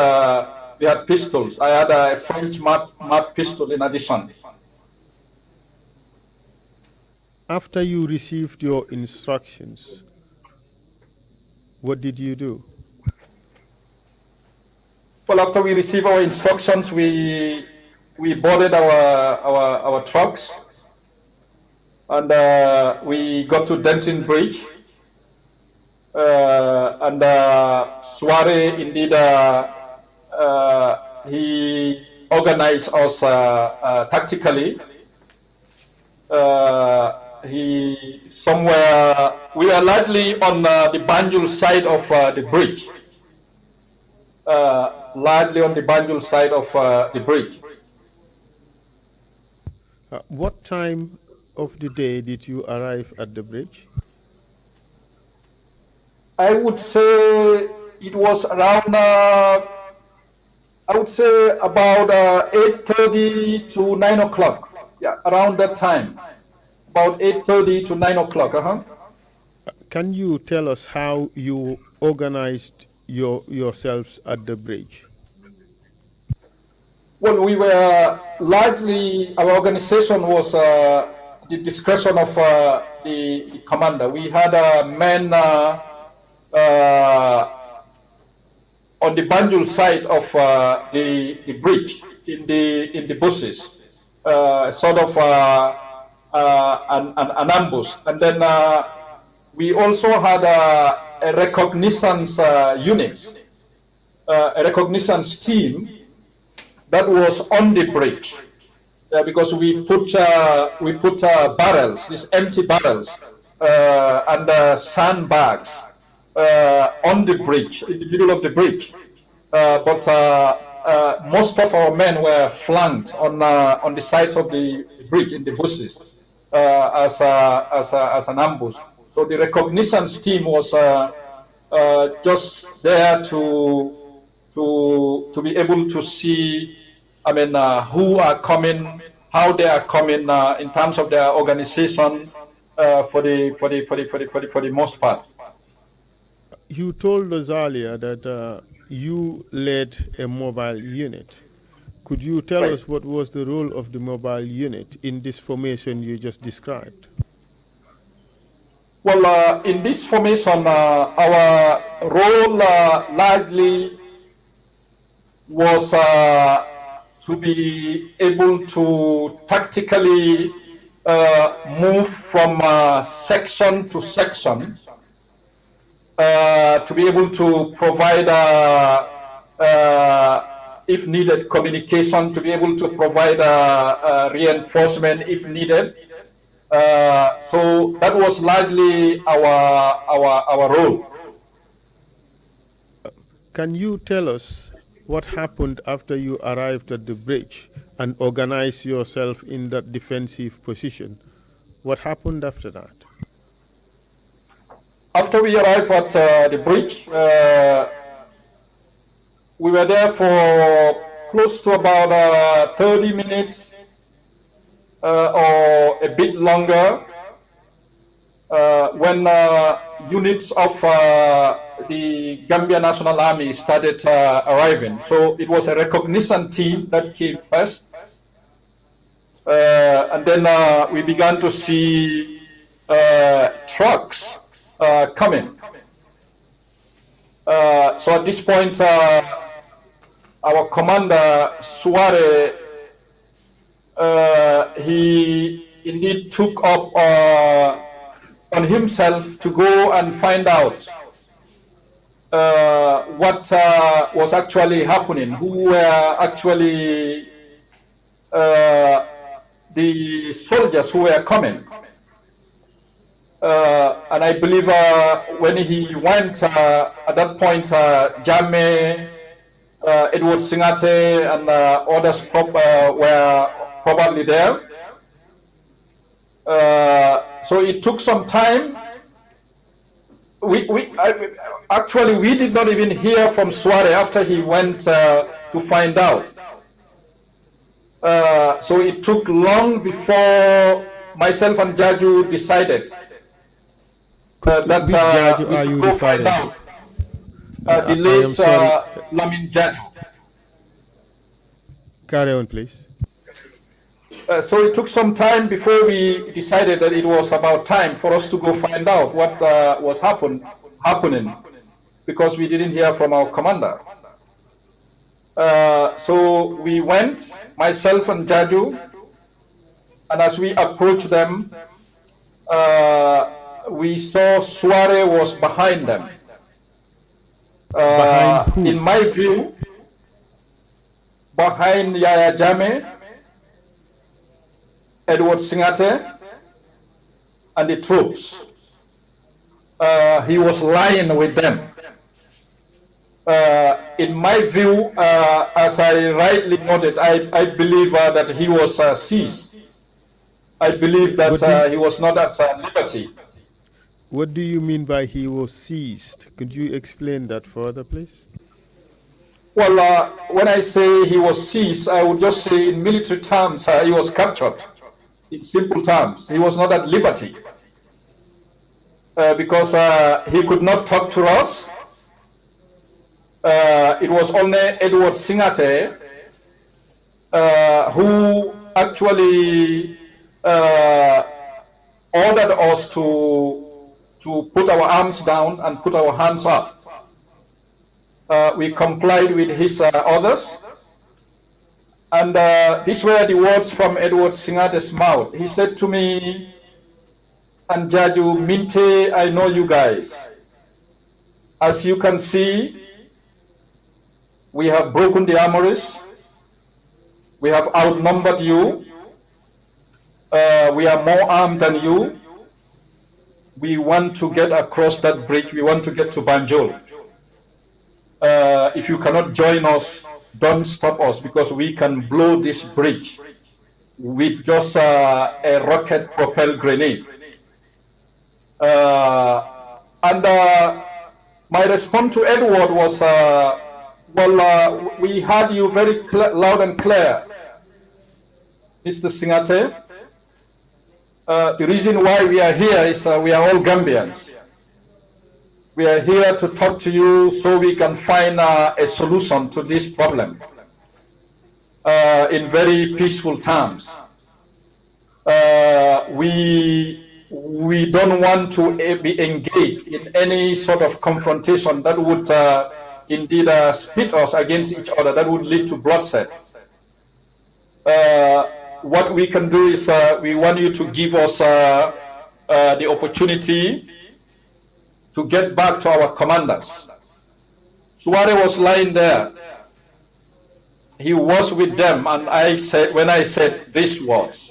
pistols. I had a French map pistol in addition. After you received your instructions, what did you do? Well, after we received our instructions, we boarded our trucks, and we got to Denton Bridge. And Suare, indeed, he organized us tactically. he somewhere, we were largely on the Banjul side of the bridge, largely on the Banjul side of the bridge. What time of the day did you arrive at the bridge? I would say it was around, I would say about 8:30 to 9 o'clock. Yeah, around that time. About 8:30 to 9 o'clock. Can you tell us how you organized yourselves at the bridge? Well, we were largely, our organization was the discretion of the commander. We had men on the Banjul side of the bridge in the bushes, sort of an ambush. And then we also had a reconnaissance unit, a reconnaissance team that was on the bridge, because we put barrels, these empty barrels, and sandbags on the bridge, in the middle of the bridge. But most of our men were flanked on the sides of the bridge in the bushes as an ambush. So the reconnaissance team was just there to be able to see, I mean, who are coming, how they are coming in terms of their organization for the most part. You told us earlier that you led a mobile unit. Could you tell us what was the role of the mobile unit in this formation you just described? Well, in this formation, our role largely was to be able to tactically move from section to section, to be able to provide, if needed, communication, to be able to provide reinforcement if needed. So that was largely our role. Can you tell us what happened after you arrived at the bridge and organized yourself in that defensive position? What happened after that? After we arrived at the bridge, we were there for close to about 30 minutes or a bit longer when units of the Gambia National Army started arriving. So it was a recognition team that came first. And then we began to see trucks coming. So at this point, our commander, Suare, he indeed took up on himself to go and find out what was actually happening, who were actually the soldiers who were coming. And I believe when he went at that point, Jammeh, Edward Singate, and others were probably there. So it took some time. Actually, we did not even hear from Suare after he went to find out. So it took long before myself and Jaju decided that we should go find out. The late Lamin Jaju. Carry on, please. So it took some time before we decided that it was about time for us to go find out what was happening, because we didn't hear from our commander. So we went, myself and Jaju, and as we approached them, we saw Suare was behind them. Behind who? In my view, behind Yaya Jammeh, Edward Singate, and the troops. He was lying with them. In my view, as I rightly noted, I believe that he was seized. I believe that he was not at liberty. What do you mean by he was seized? Could you explain that further, please? Well, when I say he was seized, I would just say in military terms, he was captured. In simple terms, he was not at liberty because he could not talk to us. It was only Edward Singate who actually ordered us to put our arms down and put our hands up. We complied with his orders, and these were the words from Edward Singate's mouth. He said to me, "And Jaju Minte, I know you guys. As you can see, we have broken the armories. We have outnumbered you. We are more armed than you. We want to get across that bridge. We want to get to Banjul. If you cannot join us, don't stop us, because we can blow this bridge with just a rocket-propelled grenade." And my response to Edward was, well, we heard you very loud and clear, Mr. Singate. The reason why we are here is we are all Gambians. We are here to talk to you so we can find a solution to this problem in very peaceful terms. We don't want to be engaged in any sort of confrontation that would indeed split us against each other, that would lead to bloodshed. What we can do is we want you to give us the opportunity to get back to our commanders. Suare was lying there. He was with them, and I said, when I said these words,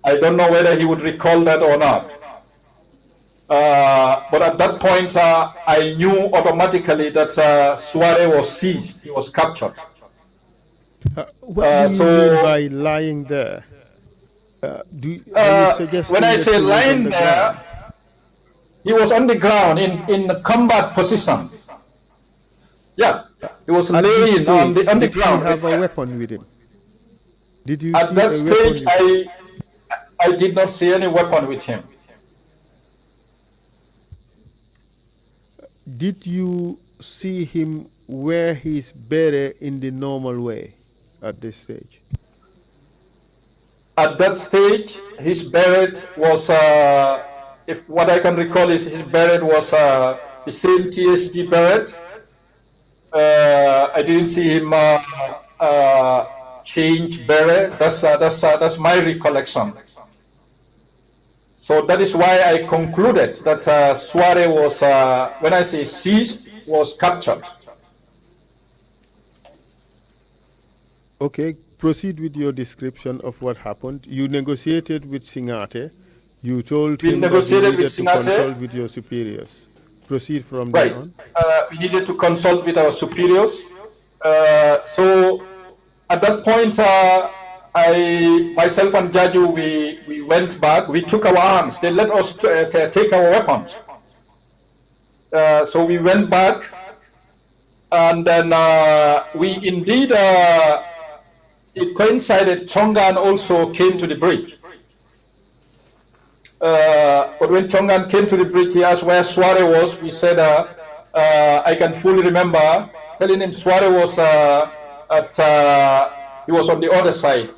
I don't know whether he would recall that or not. But at that point, I knew automatically that Suare was seized. He was captured. What do you mean by lying there? Are you suggesting when I that say he was on lying the there, ground? he was on the ground in the combat position. Yeah, he was At laying this on stage, the did ground. he have a weapon with him? Did you At see that a weapon stage, with him? I did not see any weapon with him. Did you see him wear his beret in the normal way at this stage? At that stage, his beret was, if what I can recall is his beret was the same TSG beret. I didn't see him change beret. That's my recollection. So that is why I concluded that Suare was, when I say seized, was captured. Okay, proceed with your description of what happened. You negotiated with Singate. You told him that you needed to consult with your superiors. Proceed from there on. We needed to consult with our superiors. So at that point, myself and Jaju, we went back. We took our arms. They let us take our weapons. So we went back, and then we indeed, it coincided, Chongan also came to the bridge. But when Chongan came to the bridge, he asked where Suare was. We said, I can fully remember telling him Suare was he was on the other side.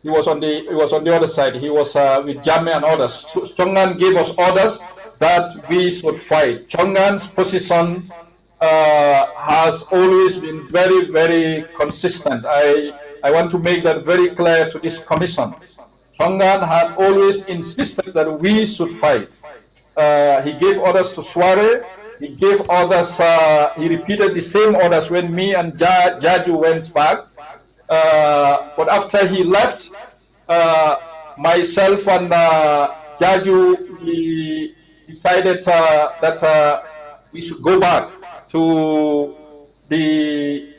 He was on the other side. He was with Jammeh and others. Chongan gave us orders that we should fight. Chongan's position has always been very, very consistent. I want to make that very clear to this commission. Chongan had always insisted that we should fight. He gave orders to Suare. He gave orders, he repeated the same orders when me and Jaju went back. But after he left, myself and Jaju, we decided that we should go back to the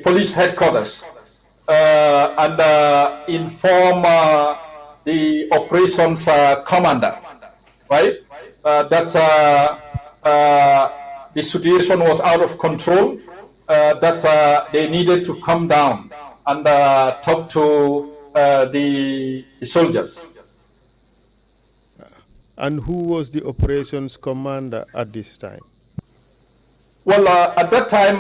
police headquarters and inform the operations commander, right? That the situation was out of control, that they needed to come down and talk to the soldiers. And who was the operations commander at this time? Well, at that time,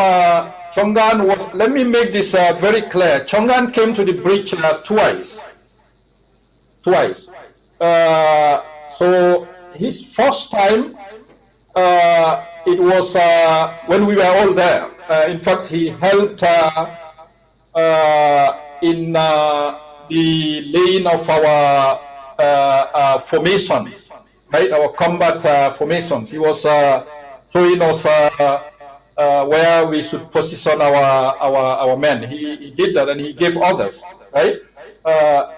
Chongan was, let me make this very clear. Chongan came to the breach twice. So his first time, it was when we were all there. In fact, he helped in the laying of our formation, right? Our combat formations. He was showing us where we should position our men. He did that, and he gave others, right?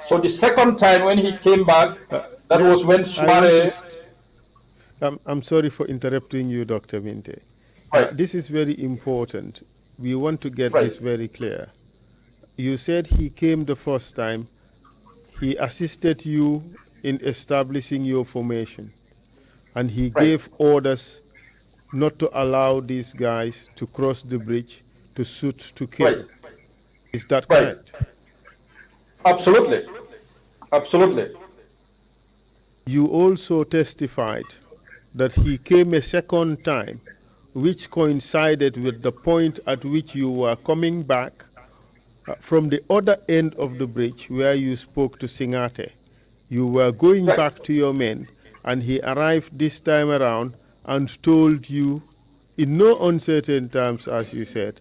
So the second time when he came back, that was when Suare. I'm sorry for interrupting you, Dr. Minte. Right. This is very important. We want to get Right. this very clear. You said he came the first time. He assisted you in establishing your formation, and he Right. gave orders not to allow these guys to cross the bridge, to shoot, to kill. Right. Is that Right. correct? Absolutely. Absolutely. You also testified that he came a second time, which coincided with the point at which you were coming back from the other end of the bridge where you spoke to Singate. You were going Right. back to your men, and he arrived this time around and told you in no uncertain terms, as you said,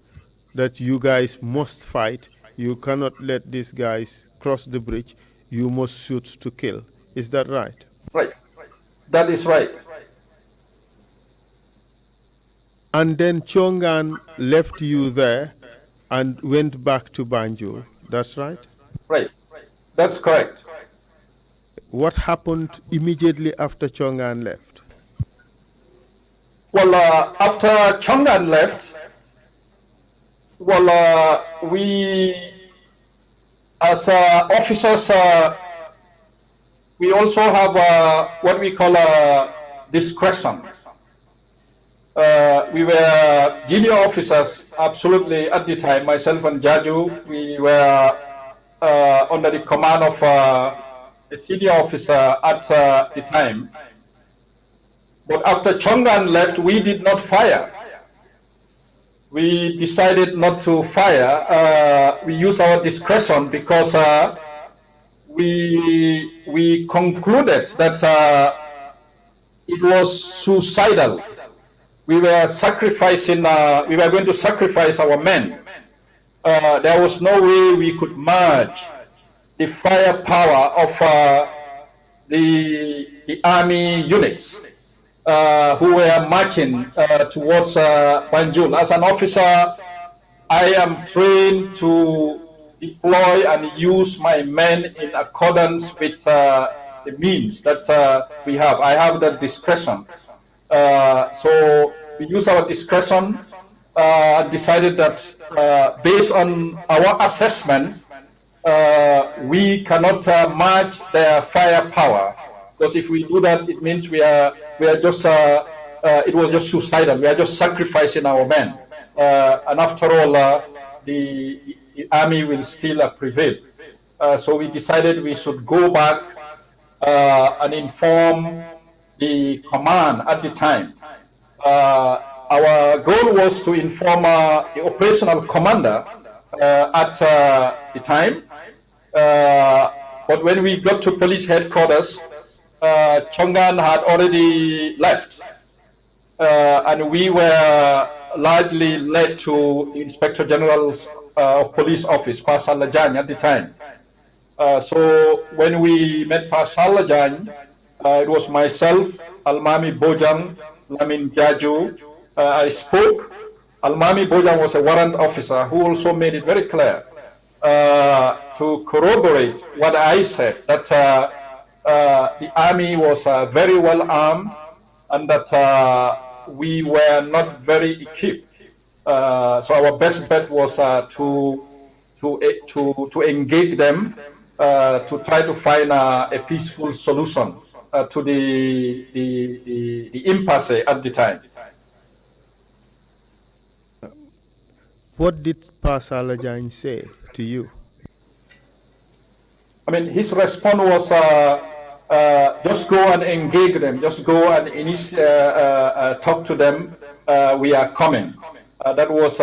that you guys must fight. You cannot let these guys cross the bridge. You must shoot to kill. Is that right? Right. That is right. And then Chongan left you there and went back to Banjul. That's right? Right. That's correct. What happened immediately after Chongan left? Well, after Chongan left, well, we, as officers, we also have what we call discretion. We were junior officers, absolutely, at the time. Myself and Jaju, we were under the command of a senior officer at the time. But after Chongan left, we did not fire. We decided not to fire. We used our discretion because we concluded that it was suicidal. We were sacrificing. We were going to sacrifice our men. There was no way we could merge the firepower of the army units who were marching towards Banjul. As an officer, I am trained to deploy and use my men in accordance with the means that we have. I have that discretion. So we use our discretion and decided that based on our assessment, we cannot match their firepower, because if we do that, it means we are just it was just suicidal. We are just sacrificing our men, and after all, the army will still prevail. So we decided we should go back and inform the command at the time. Our goal was to inform the operational commander at the time. But when we got to police headquarters, Chongan had already left. And we were largely led to the Inspector General's of Police office, Pasal Lajang, at the time. So when we met Pasal Lajang, it was myself, Almami Bojang, Lamin Jaju. I spoke. Almami Bojang was a warrant officer who also made it very clear to to corroborate what I said, that the army was very well armed and that we were not very equipped. So our best bet was to engage them, to try to find a peaceful solution to the impasse at the time. What did Pasalajan say to you? I mean, his response was just go and engage them, just go and talk to them. We are coming. That was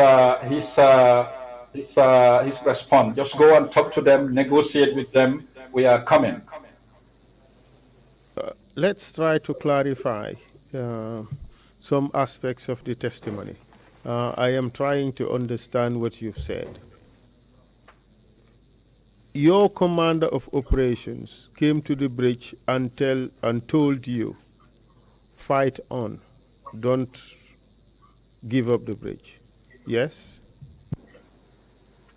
his response. Just go and talk to them, negotiate with them. We are coming. Let's try to clarify some aspects of the testimony. I am trying to understand what you've said. Your commander of operations came to the bridge and told you, fight on, don't give up the bridge. Yes?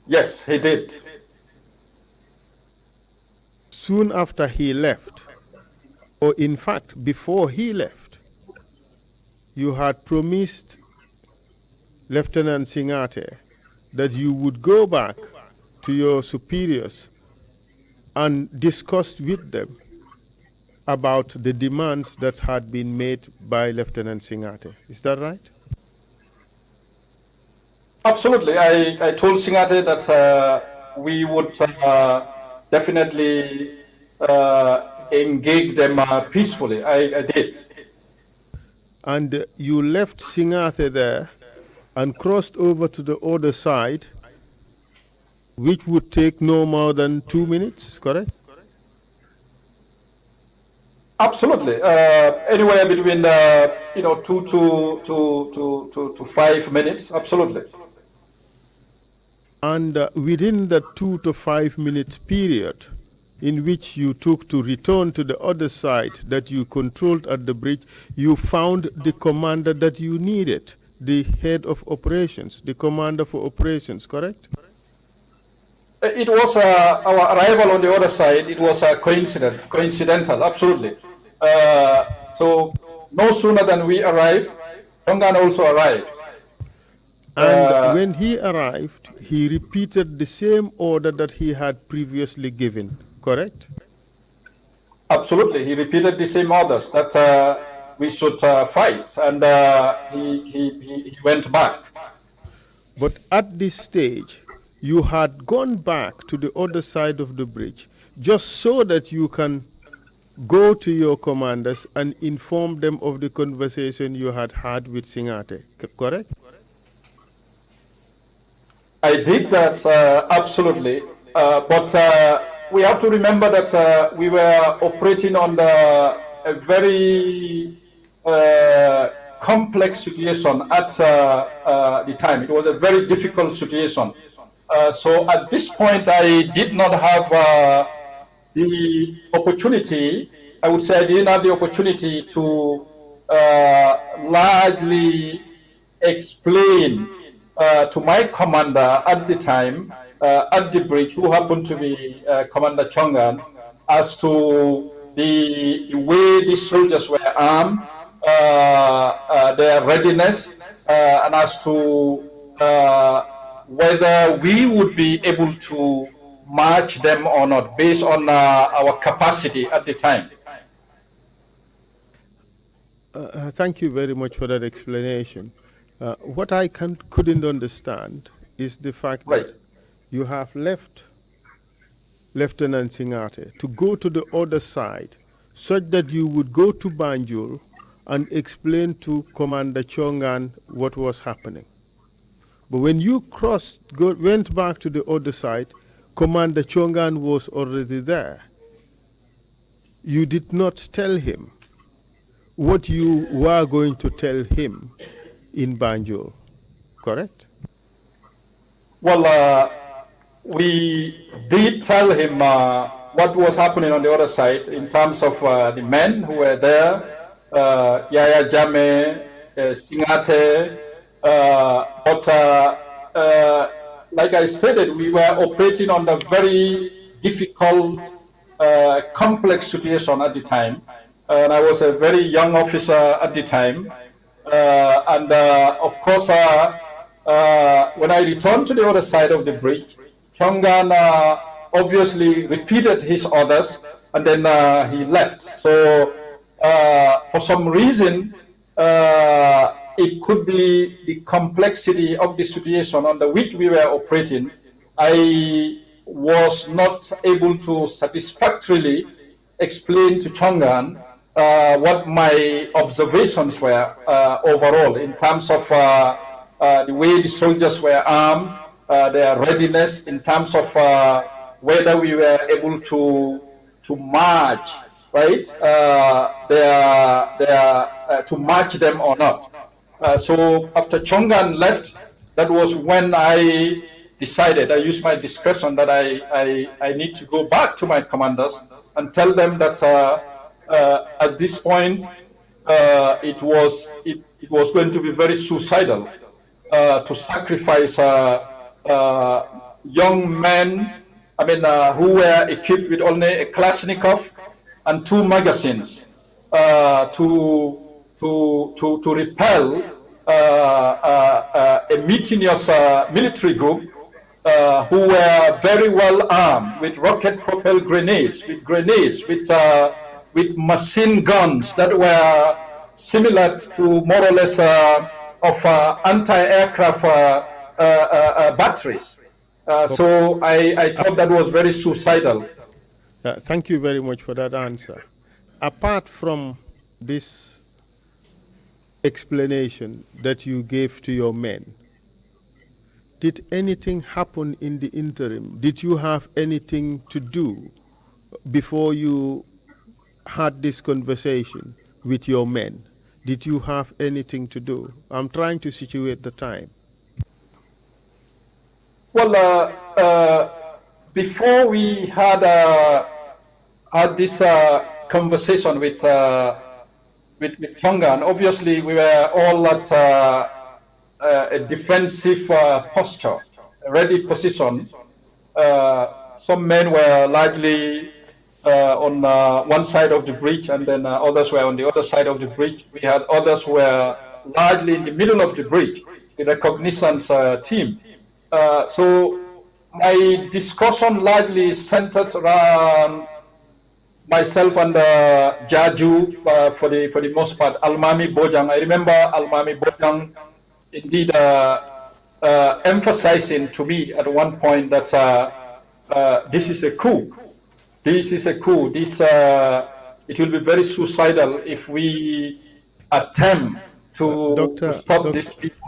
Yes, he did. Soon after he left, or in fact before he left, you had promised Lieutenant Singate that you would go back to your superiors and discuss with them about the demands that had been made by Lieutenant Singate. Is that right? Absolutely. I told Singate that we would definitely engage them peacefully. I did. And you left Singate there and crossed over to the other side, which would take no more than 2 minutes, correct? Absolutely. Anywhere between 2 to 5 minutes. Absolutely. And within that 2 to 5 minutes period in which you took to return to the other side that you controlled at the bridge, you found the commander that you needed, the head of operations, the commander for operations, correct? It was our arrival on the other side. It was coincidental, absolutely. So no sooner than we arrived, Tongan also arrived. And when he arrived, he repeated the same order that he had previously given, correct? Absolutely, he repeated the same orders that we should fight, and he went back. But at this stage, you had gone back to the other side of the bridge just so that you can go to your commanders and inform them of the conversation you had had with Singate, correct? I did that, absolutely. But we have to remember that we were operating under a very complex situation at the time. It was a very difficult situation. So at this point, I did not have the opportunity. I would say I didn't have the opportunity to largely explain to my commander at the time, at the bridge, who happened to be Commander Chongan, as to the way the soldiers were armed, their readiness, and as to whether we would be able to march them or not, based on our capacity at the time. Thank you very much for that explanation. What I couldn't understand is the fact that you have left Lieutenant Singate to go to the other side such that you would go to Banjul and explain to Commander Chongan what was happening. But when you went back to the other side, Commander Chongan was already there. You did not tell him what you were going to tell him in Banjul, correct? Well, we did tell him what was happening on the other side in terms of the men who were there, Yaya Jame, Singate, but like I stated, we were operating under very difficult, complex situation at the time. And I was a very young officer at the time. Of course, when I returned to the other side of the bridge, Chongan obviously repeated his orders, and then he left. So for some reason, it could be the complexity of the situation under which we were operating. I was not able to satisfactorily explain to Chongan what my observations were overall in terms of the way the soldiers were armed, their readiness, in terms of whether we were able to march, right? To march them or not. So after Chongan left, that was when I decided, I used my discretion that I need to go back to my commanders and tell them that at this point it was going to be very suicidal to sacrifice young men, I mean, who were equipped with only a Kalashnikov and 2 magazines to repel a mutinous military group who were very well armed with rocket-propelled grenades, with machine guns that were similar to more or less of anti-aircraft batteries. So I thought that was very suicidal. Thank you very much for that answer. Apart from this explanation that you gave to your men, did anything happen in the interim? Did you have anything to do before you had this conversation with your men? Did you have anything to do? I'm trying to situate the time. Well, before we had this conversation with Tongan, obviously we were all at a defensive posture, a ready position. Some men were largely on one side of the bridge, and then others were on the other side of the bridge. We had others who were largely in the middle of the bridge, the reconnaissance team. So my discussion largely centered around myself and Jaju for the most part. Almami Bojang, I remember Almami Bojang indeed emphasizing to me at one point that this is a coup. This is a coup. It will be very suicidal if we attempt to stop these people.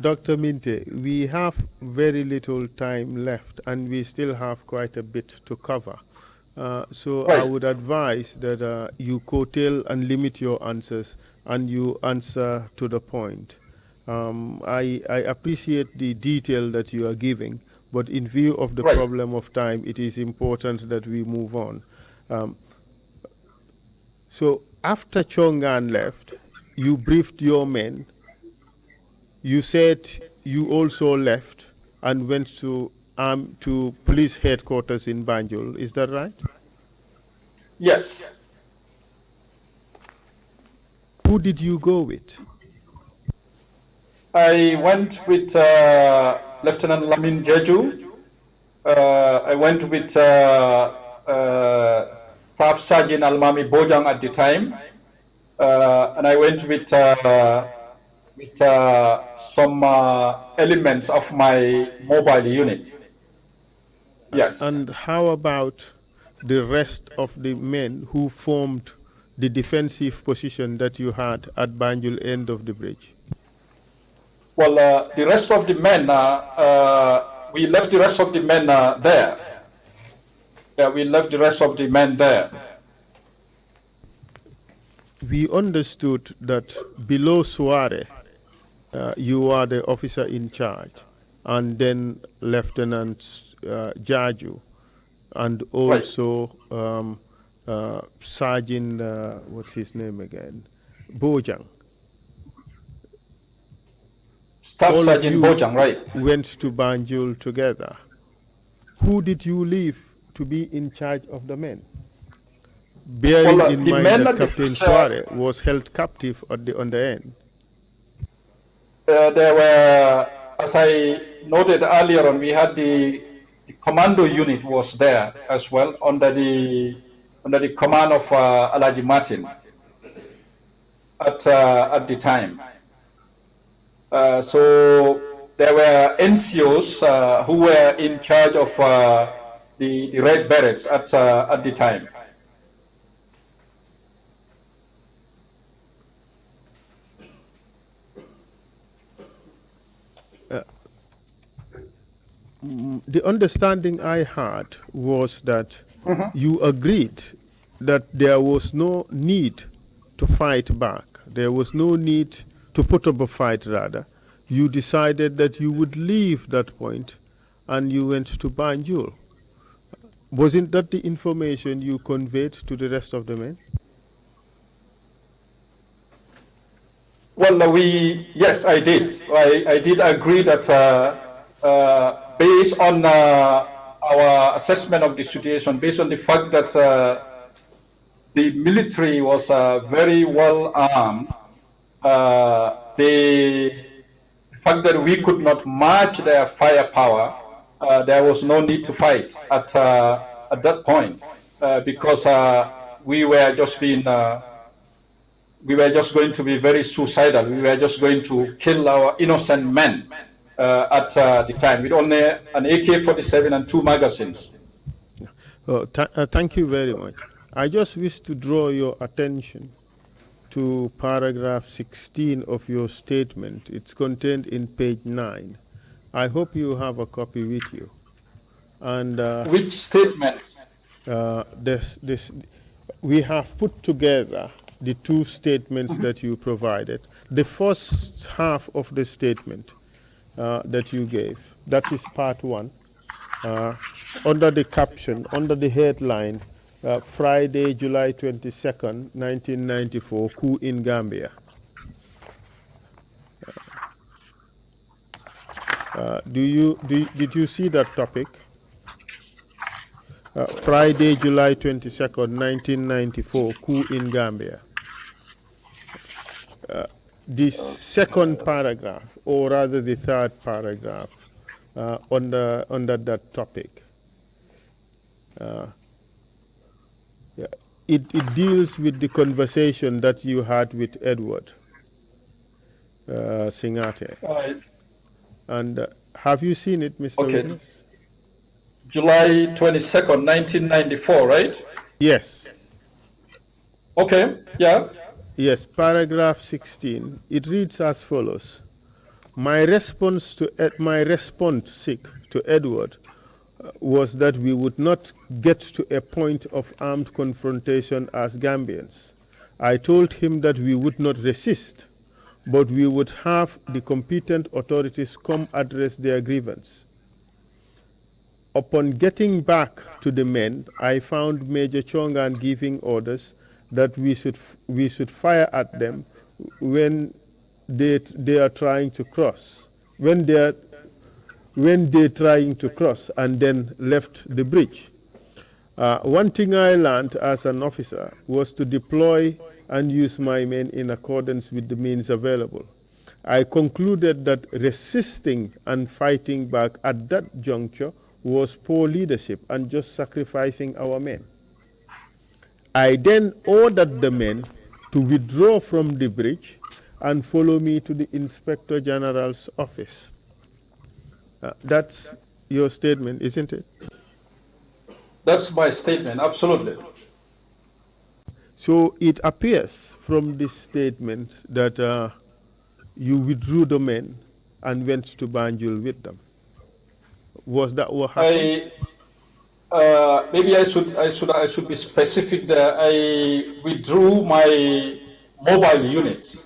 Dr. Minte, we have very little time left and we still have quite a bit to cover. So Right. I would advise that you curtail and limit your answers and you answer to the point. I appreciate the detail that you are giving, but in view of the Right. problem of time, it is important that we move on. So after Chongan left, you briefed your men. You said you also left and went to police headquarters in Banjul. Is that right? Yes. Who did you go with? I went with Lieutenant Lamin Jeju. I went with Staff Sergeant Almami Bojang at the time. And I went with some elements of my mobile unit. Yes. And how about the rest of the men who formed the defensive position that you had at Banjul end of the bridge? Well, the rest of the men, we left the rest of the men there. Yeah, we left the rest of the men there. We understood that below Suare, you are the officer in charge, and then Lieutenant Jaju, and also Sergeant, what's his name again? Bojang. Staff all of Sergeant you Bojang, right? went to Banjul together. Who did you leave to be in charge of the men? Bearing Well, in the mind men that that Captain Suare was held captive on the end. there were, as I noted earlier on, we had the commando unit was there as well under the command of Alaji Martin at the time. So there were NCOs who were in charge of the Red Berets at the time. The understanding I had was that you agreed that there was no need to fight back. There was no need to put up a fight, rather. You decided that you would leave that point and you went to Banjul. Wasn't that the information you conveyed to the rest of the men? Well, yes, I did. I did agree that based on our assessment of the situation, based on the fact that the military was very well armed, the fact that we could not match their firepower, there was no need to fight at that point because we were just being. We were just going to be very suicidal. We were just going to kill our innocent men at the time with only an AK-47 and 2 magazines. Thank you very much. I just wish to draw your attention to paragraph 16 of your statement. It's contained in page 9. I hope you have a copy with you. And which statement? We have put together the two statements that you provided. The first half of the statement that you gave, that is part 1. Under the caption, under the headline, Friday, July 22nd, 1994, coup in Gambia. Did you see that topic? Friday, July 22nd, 1994, coup in Gambia. The second paragraph, or rather the third paragraph, under that topic. It deals with the conversation that you had with Edward Singate. And have you seen it, Mr. Okay. Witness? July 22nd, 1994, right? Yes. Okay, yeah. Yes, paragraph 16. It reads as follows. My response to Edward was that we would not get to a point of armed confrontation as Gambians. I told him that we would not resist, but we would have the competent authorities come address their grievance. Upon getting back to the men, I found Major Chongan giving orders that we should fire at them when they are trying to cross. When they're trying to cross and then left the bridge. One thing I learned as an officer was to deploy and use my men in accordance with the means available. I concluded that resisting and fighting back at that juncture was poor leadership and just sacrificing our men. I then ordered the men to withdraw from the bridge and follow me to the Inspector General's office. That's your statement, isn't it? That's my statement, absolutely. So it appears from this statement that you withdrew the men and went to Banjul with them. Was that what happened? Maybe I should be specific there. I withdrew my mobile unit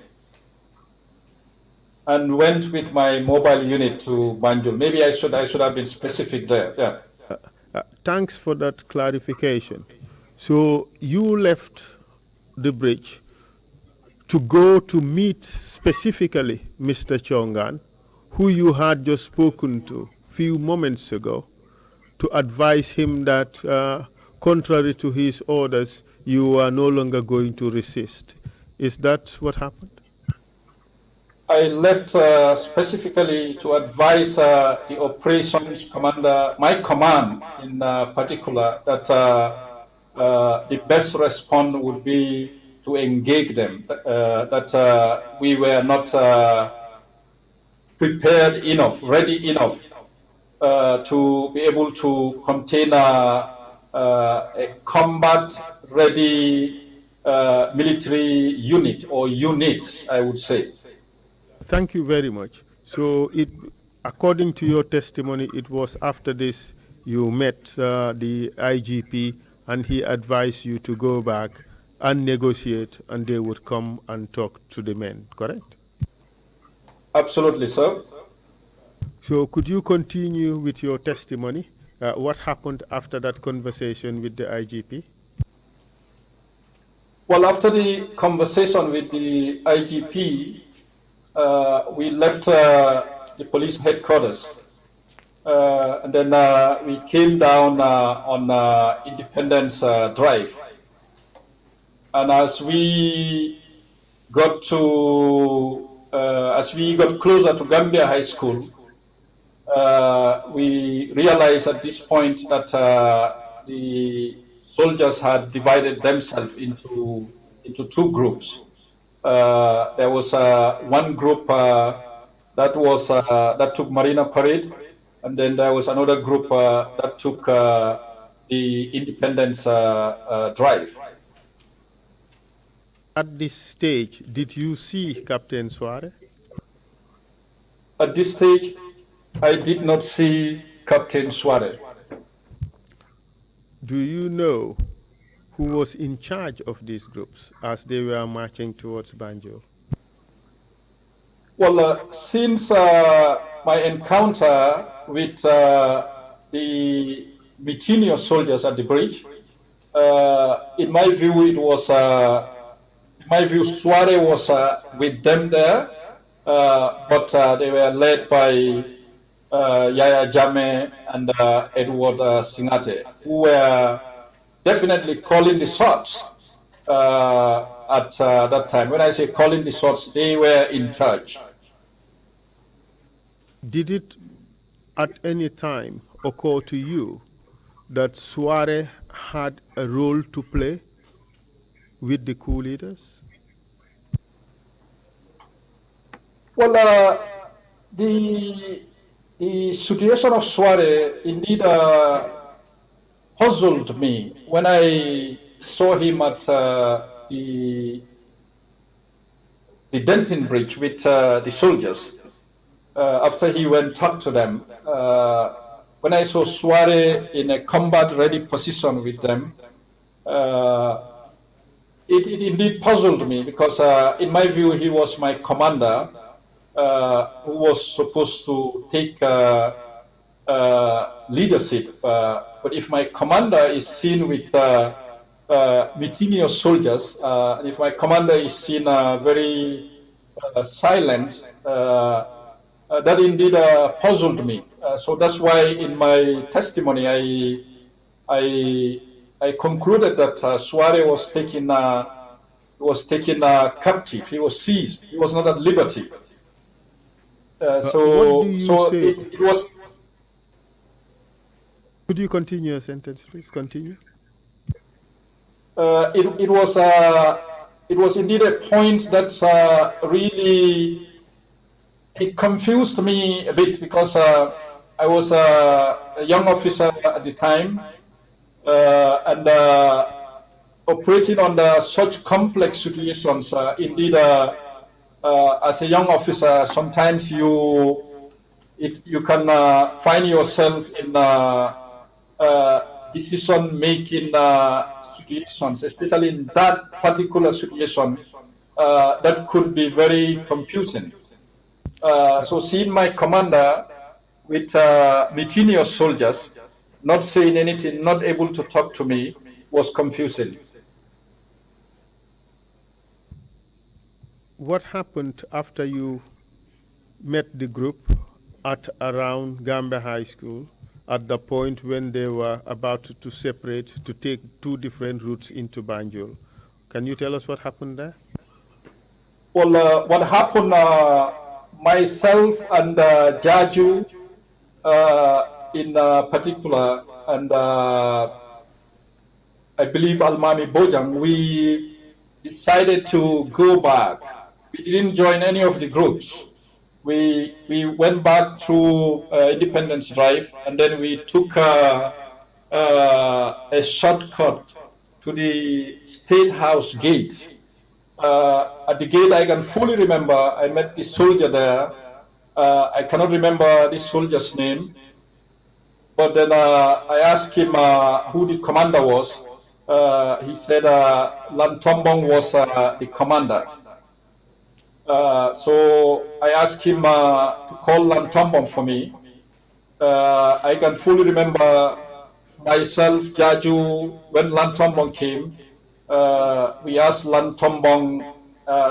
and went with my mobile unit to Banjul. Maybe I should have been specific there. Yeah. Thanks for that clarification. So you left the bridge to go to meet specifically Mr. Chongan, who you had just spoken to few moments ago to advise him that, contrary to his orders, you are no longer going to resist. Is that what happened? I left specifically to advise the operations commander, my command in particular, that the best response would be to engage them, that we were not prepared enough, ready enough to be able to contain a combat-ready military unit or units, I would say. Thank you very much. So, according to your testimony, it was after this you met the IGP and he advised you to go back and negotiate, and they would come and talk to the men, correct? Absolutely, sir. So, could you continue with your testimony? What happened after that conversation with the IGP? Well, after the conversation with the IGP, we left the police headquarters. And then we came down on Independence Drive. And as we got closer to Gambia High School, we realized at this point that the soldiers had divided themselves into two groups. There was one group that took Marina Parade, and then there was another group that took the Independence Drive. At this stage, did you see Captain Suarez? At this stage, I did not see Captain Suarez. Do you know who was in charge of these groups as they were marching towards Banjul? Well, since my encounter with the mutinous soldiers at the bridge, in my view, it was, Suarez was with them there, but they were led by Yaya Jammeh and Edward Singate, who were definitely calling the shots at that time. When I say calling the shots, they were in charge. Did it at any time occur to you that Suarez had a role to play with the coup leaders? Well, the situation of Suarez indeed puzzled me when I saw him at the Denton bridge with the soldiers. After he went and talked to them, when I saw Suarez in a combat-ready position with them, it indeed puzzled me because, in my view, he was my commander who was supposed to take leadership. But if my commander is seen with mutinous soldiers, and if my commander is seen very silent, that indeed puzzled me. So that's why in my testimony I concluded that Suarez was taken captive. He was seized. He was not at liberty. It was. Could you continue your sentence, please? Continue. It was indeed a point that really it confused me a bit because I was a young officer at the time and operating under such complex situations. Indeed, as a young officer, sometimes you can find yourself in decision-making situations, especially in that particular situation, that could be very confusing. So seeing my commander with mutinous soldiers, not saying anything, not able to talk to me, was confusing. What happened after you met the group at around Gambia High School at the point when they were about to separate to take two different routes into Banjul. Can you tell us what happened there? Well, what happened, myself and Jaju in particular, and I believe Almami Bojang, we decided to go back. We didn't join any of the groups. We went back through Independence Drive, and then we took a shortcut to the State House gate. At the gate, I can fully remember I met this soldier there. I cannot remember this soldier's name, but then I asked him who the commander was. He said Lantombong was the commander. So I asked him to call Lantombong for me. I can fully remember myself, Jaju, when Lantombong came. We asked Lantombong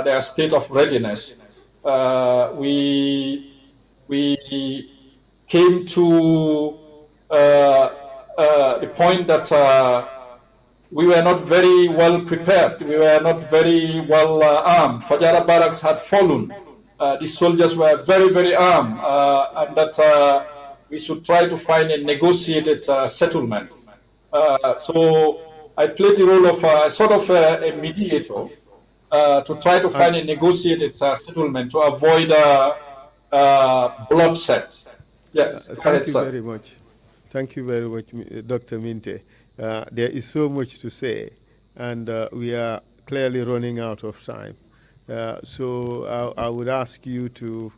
their state of readiness. We came to the point that we were not very well prepared. We were not very well armed. Fajara barracks had fallen. The soldiers were very, very armed, and that we should try to find a negotiated settlement. So I played the role of sort of a mediator to try to find a negotiated settlement to avoid bloodshed. Yes, thank you very much. Thank you very much, Dr. Minte. There is so much to say, and we are clearly running out of time. So I would ask you to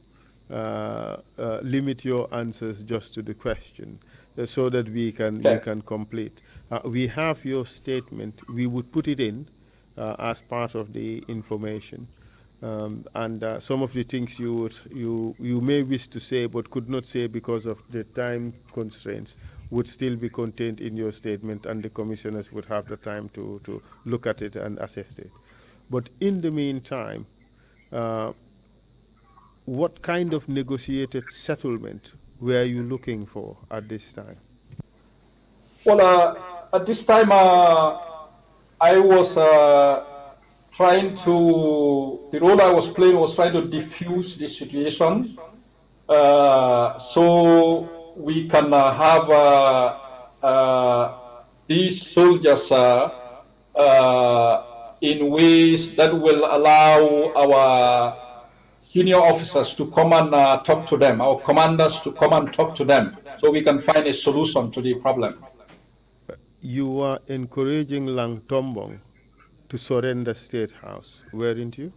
limit your answers just to the question so that we can complete. We have your statement. We would put it in as part of the information. And some of the things you may wish to say but could not say because of the time constraints would still be contained in your statement, and the commissioners would have the time to look at it and assess it. But in the meantime, what kind of negotiated settlement were you looking for at this time? Well, at this time, I was trying to, the role I was playing was trying to diffuse the situation so we can have these soldiers in ways that will allow our senior officers to come and talk to them, our commanders to come and talk to them, so we can find a solution to the problem. You are encouraging Lang Tombong to surrender Statehouse, weren't you?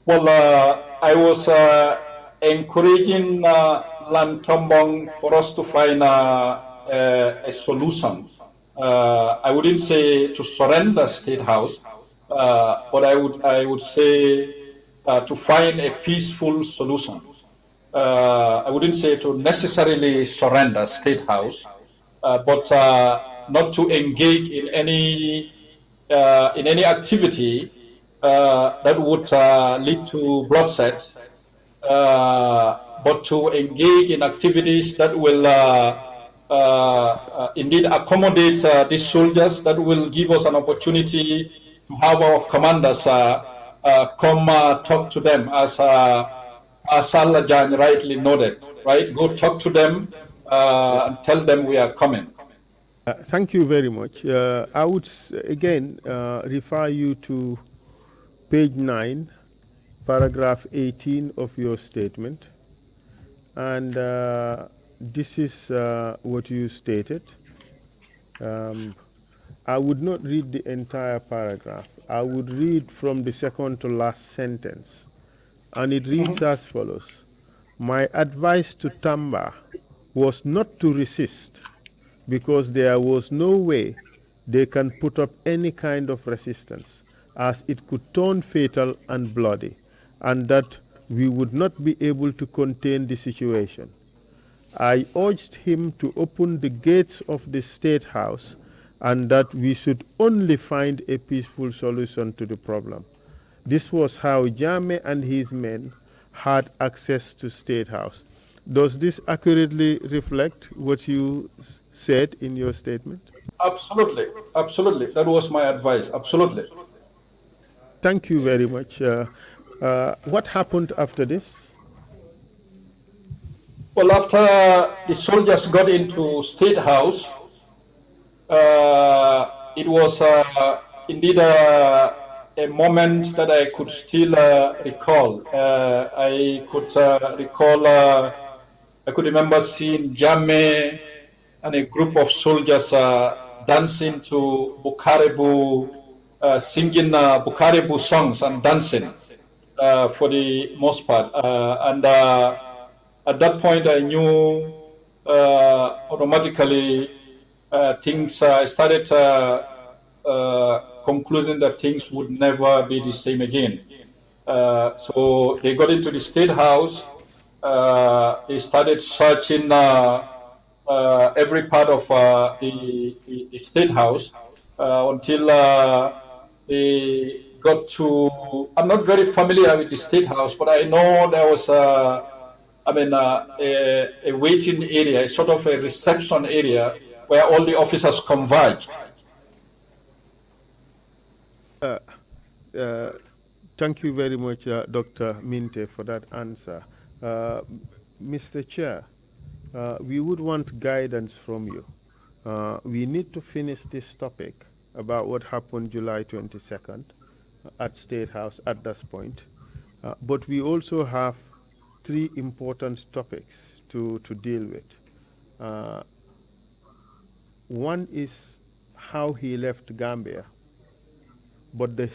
Well, I was encouraging Lang Tombong for us to find a solution. I wouldn't say to surrender Statehouse, but I would say to find a peaceful solution. I wouldn't say to necessarily surrender Statehouse, but not to engage in any activity that would lead to bloodshed, but to engage in activities that will indeed accommodate these soldiers, that will give us an opportunity to have our commanders come talk to them, as Salajan rightly noted, right? Go talk to them and tell them we are coming. Thank you very much. I would again refer you to page 9, paragraph 18 of your statement. And this is what you stated. I would not read the entire paragraph. I would read from the second to last sentence. And it reads as follows. My advice to Tamba was not to resist, because there was no way they can put up any kind of resistance, as it could turn fatal and bloody, and that we would not be able to contain the situation. I urged him to open the gates of the State House, and that we should only find a peaceful solution to the problem. This was how Jammeh and his men had access to State House. Does this accurately reflect what you said in your statement? Absolutely, absolutely. That was my advice. Absolutely. Thank you very much. What happened after this? Well, after the soldiers got into State House, it was indeed a moment that I could still recall. I could recall, I could remember seeing Jammeh and a group of soldiers dancing to Bukarebu, singing Bukarebu songs and dancing for the most part. And at that point, I knew automatically things, I started concluding that things would never be the same again. So they got into the State House. They started searching every part of the State House until they got to. I'm not very familiar with the State House, but I know there was a waiting area, a sort of a reception area where all the officers converged. Uh, Thank you very much, Dr. Minte, for that answer. Uh, Mr. Chair, we would want guidance from you. We need to finish this topic about what happened July 22nd at State House at this point. But we also have three important topics to deal with. Uh, One is how he left Gambia. But the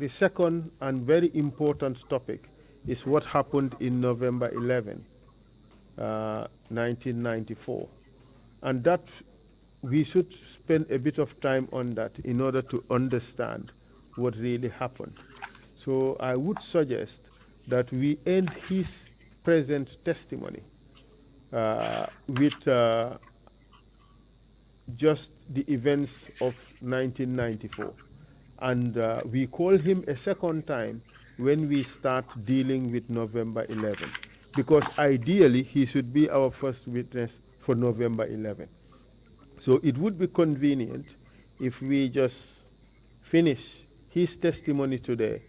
second and very important topic is what happened in November 11, 1994. And that we should spend a bit of time on that in order to understand what really happened. So I would suggest that we end his present testimony with just the events of 1994. And we call him a second time when we start dealing with November 11, because ideally he should be our first witness for November 11. So it would be convenient if we just finish his testimony today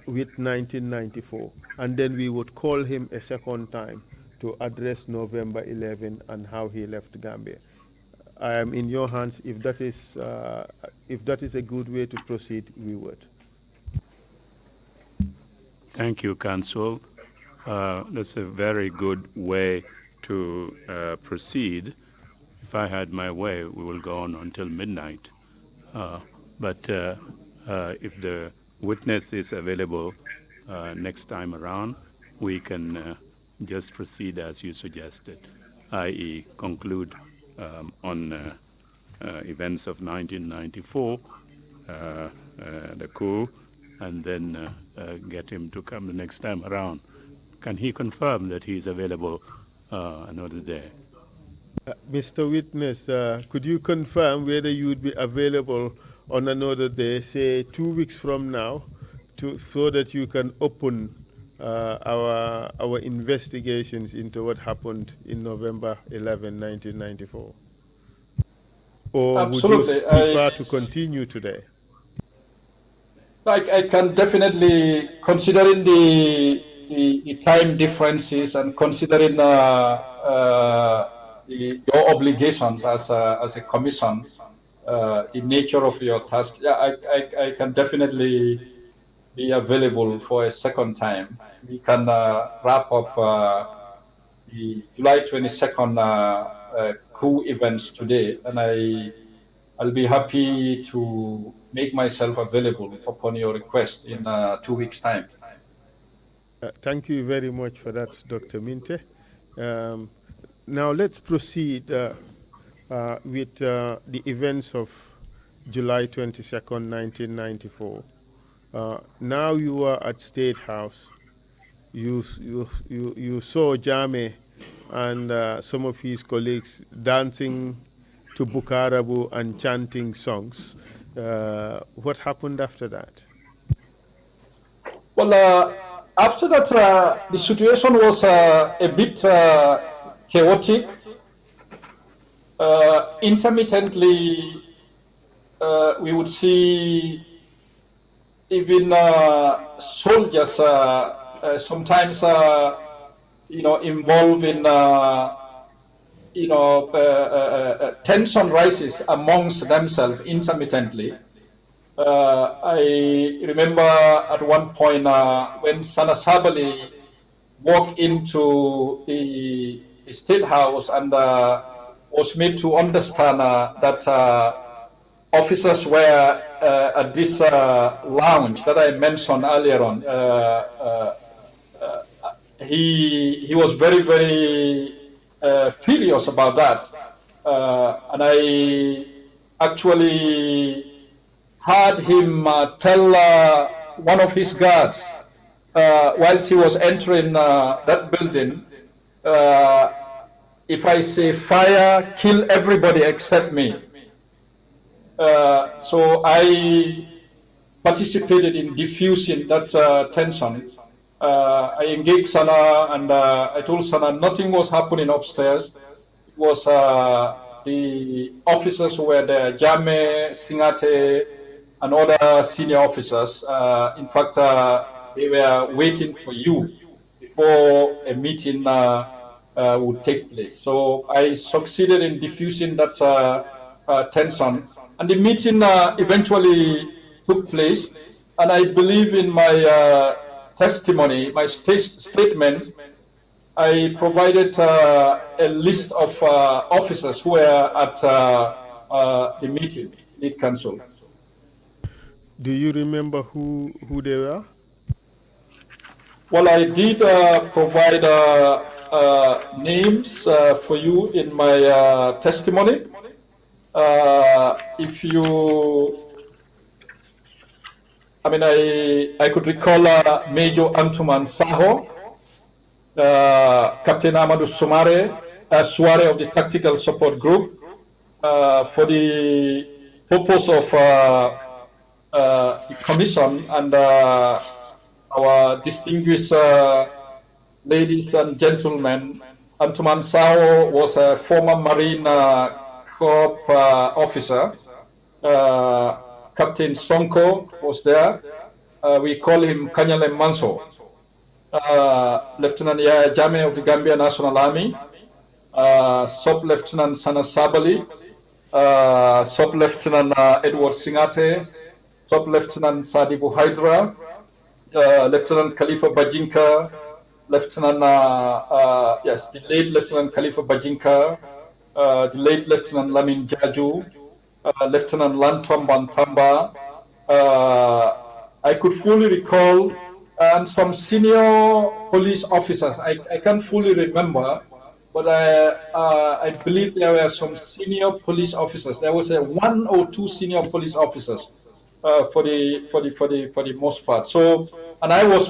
with 1994, and then we would call him a second time to address November 11 and how he left Gambia. I am in your hands. If that is a good way to proceed, we would. Thank you, Council. That's a very good way to proceed. If I had my way, we will go on until midnight. But if the witness is available next time around, we can just proceed as you suggested, i.e. conclude on events of 1994, the coup, and then get him to come the next time around. Can he confirm that he is available another day? Mr. Witness, could you confirm whether you would be available on another day, say 2 weeks from now, so that you can open our investigations into what happened in November 11, 1994? Or would you Absolutely. prefer to continue today? I can definitely, considering the time differences and considering your obligations as a commission, the nature of your task, yeah, I can definitely be available for a second time. We can wrap up the July 22nd coup events today, and I'll be happy to make myself available upon your request in 2 weeks' time. Thank you very much for that, Dr. Minte. Um, Now let's proceed with the events of July 22nd, 1994. Now you are at State House. You saw Jame and some of his colleagues dancing to Bukarabu and chanting songs. What happened after that? Well, after that, the situation was a bit chaotic. Intermittently, we would see even soldiers sometimes, involved in, tension rises amongst themselves intermittently. I remember at one point when Sana Sabali walked into the Statehouse and was made to understand that officers were at this lounge that I mentioned earlier on. He was very, very furious about that. And I actually heard him tell one of his guards whilst he was entering that building, if I say fire, kill everybody except me. So I participated in diffusing that tension. I engaged Sana and I told Sana nothing was happening upstairs. It was the officers who were there, Jame, Singate, and other senior officers. In fact, they were waiting for you before a meeting would take place. So I succeeded in diffusing that tension. And the meeting eventually took place. And I believe in my testimony, my statement, I provided a list of officers who were at the meeting, lead council. Do you remember who they were? Well, I did provide names for you in my testimony. If you, I could recall Major Antuman Saho, Captain Amadou Suare of the Tactical Support Group, for the purpose of the commission and our distinguished ladies and gentlemen. Antuman Sao was a former Marine Corps officer. Captain Sonko was there. We call him Kanyale Manso. Lieutenant Yaya Jame of the Gambia National Army. Sub-Lieutenant Sana Sabali. Sub-Lieutenant Edward Singate. Sub-Lieutenant Sadibu Hydra. Lieutenant Khalifa Bajinka, Lieutenant, the late Lieutenant Khalifa Bajinka, the late Lieutenant Lamin Jaju, Lieutenant Lantom Bantamba. I could fully recall, and some senior police officers. I can't fully remember, but I believe there were some senior police officers. There was one or two senior police officers. For the most part. So, and I was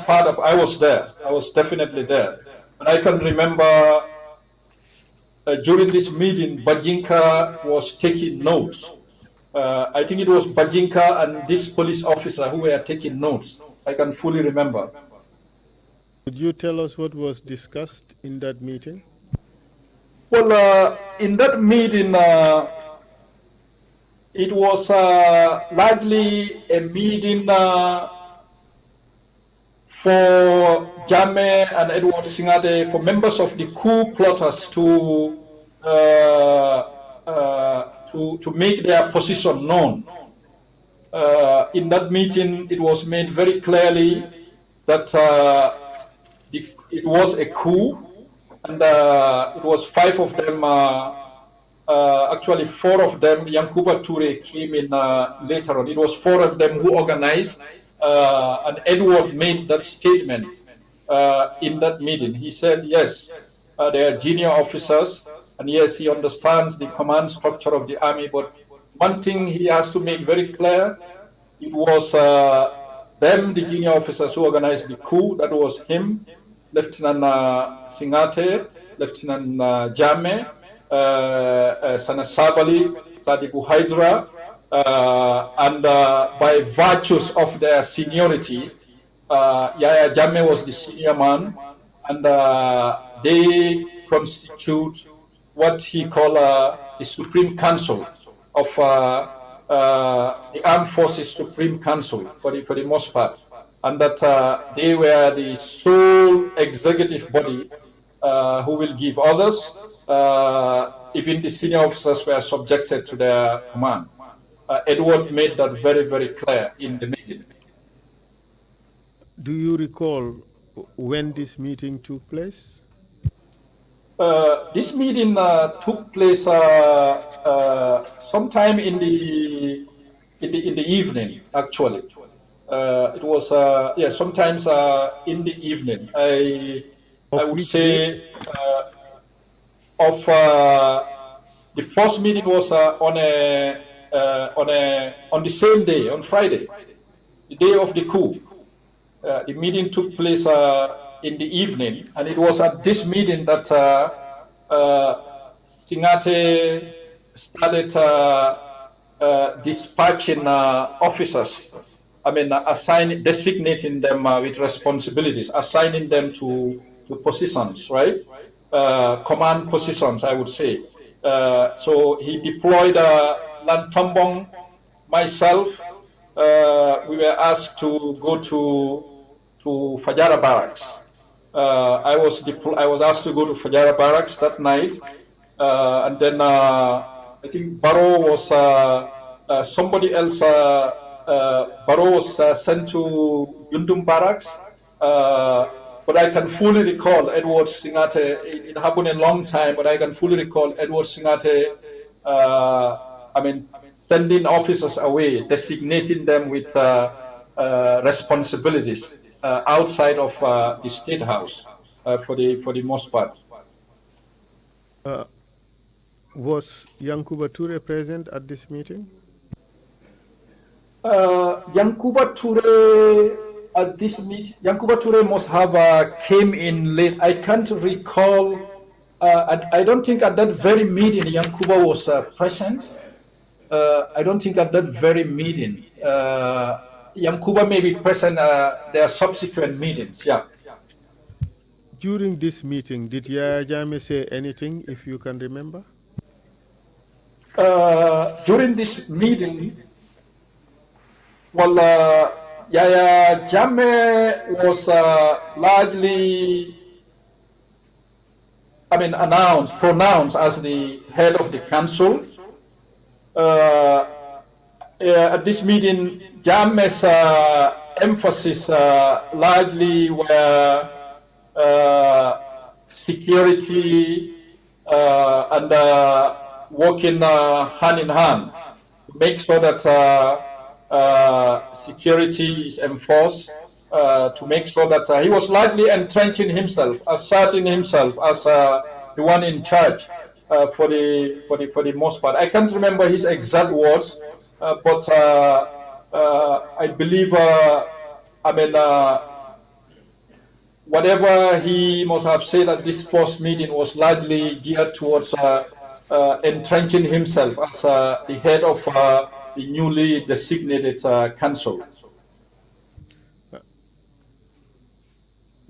there. I was definitely there. And I can remember during this meeting, Bajinka was taking notes. I think it was Bajinka and this police officer who were taking notes. I can fully remember. Could you tell us what was discussed in that meeting? Well, in that meeting, it was largely a meeting for Jame and Edward Singade, for members of the coup plotters to make their position known. In that meeting, it was made very clearly that it was a coup, and it was 5 of them. Actually, 4 of them, Yankuba Toure came in later on. It was 4 of them who organized, and Edward made that statement in that meeting. He said, yes, they are junior officers, and yes, he understands the command structure of the army, but one thing he has to make very clear, it was them, the junior officers who organized the coup. That was him, Lieutenant Singate, Lieutenant Jame, Sana Sabali, Sadibu Hydra, and by virtues of their seniority, Yaya Jammeh was the senior man, and they constitute what he called the Supreme Council of the Armed Forces Supreme Council for the most part, and that they were the sole executive body who will give orders. Even the senior officers were subjected to their command. Edward made that very, very clear in the meeting. Do you recall when this meeting took place? This meeting took place sometime in the evening. Actually, it was sometimes in the evening. I would say of the first meeting was on the same day, on Friday, the day of the coup. The meeting took place in the evening, and it was at this meeting that Singate started dispatching officers. I mean, designating them with responsibilities, assigning them to positions, right? Command positions, I would say. So he deployed Lantambong, myself. We were asked to go to Fajara Barracks. I was asked to go to Fajara Barracks that night, and then I think Barrow was somebody else. Barrow was sent to Yundum Barracks, but I can fully recall Edward Singate. It happened a long time, but I can fully recall Edward Singate. Sending officers away, designating them with responsibilities outside of the Statehouse for the most part. Was Yankuba Toure present at this meeting? Yankuba Toure at this meeting, Yankuba Toure must have came in late. I can't recall. I don't think at that very meeting Yankuba was present. I don't think at that very meeting. Yankuba may be present at their subsequent meetings, yeah. During this meeting, did Yaya Jammeh say anything, if you can remember? During this meeting, well, Yaya Jammeh was largely, pronounced as the head of the council. At this meeting, Jammeh's emphasis largely were security and working hand in hand to make sure that security is enforced, to make sure that he was largely entrenching himself, asserting himself as the one in charge. For the most part, I can't remember his exact words, but I believe, whatever he must have said at this first meeting was largely geared towards entrenching himself as the head of the newly designated council.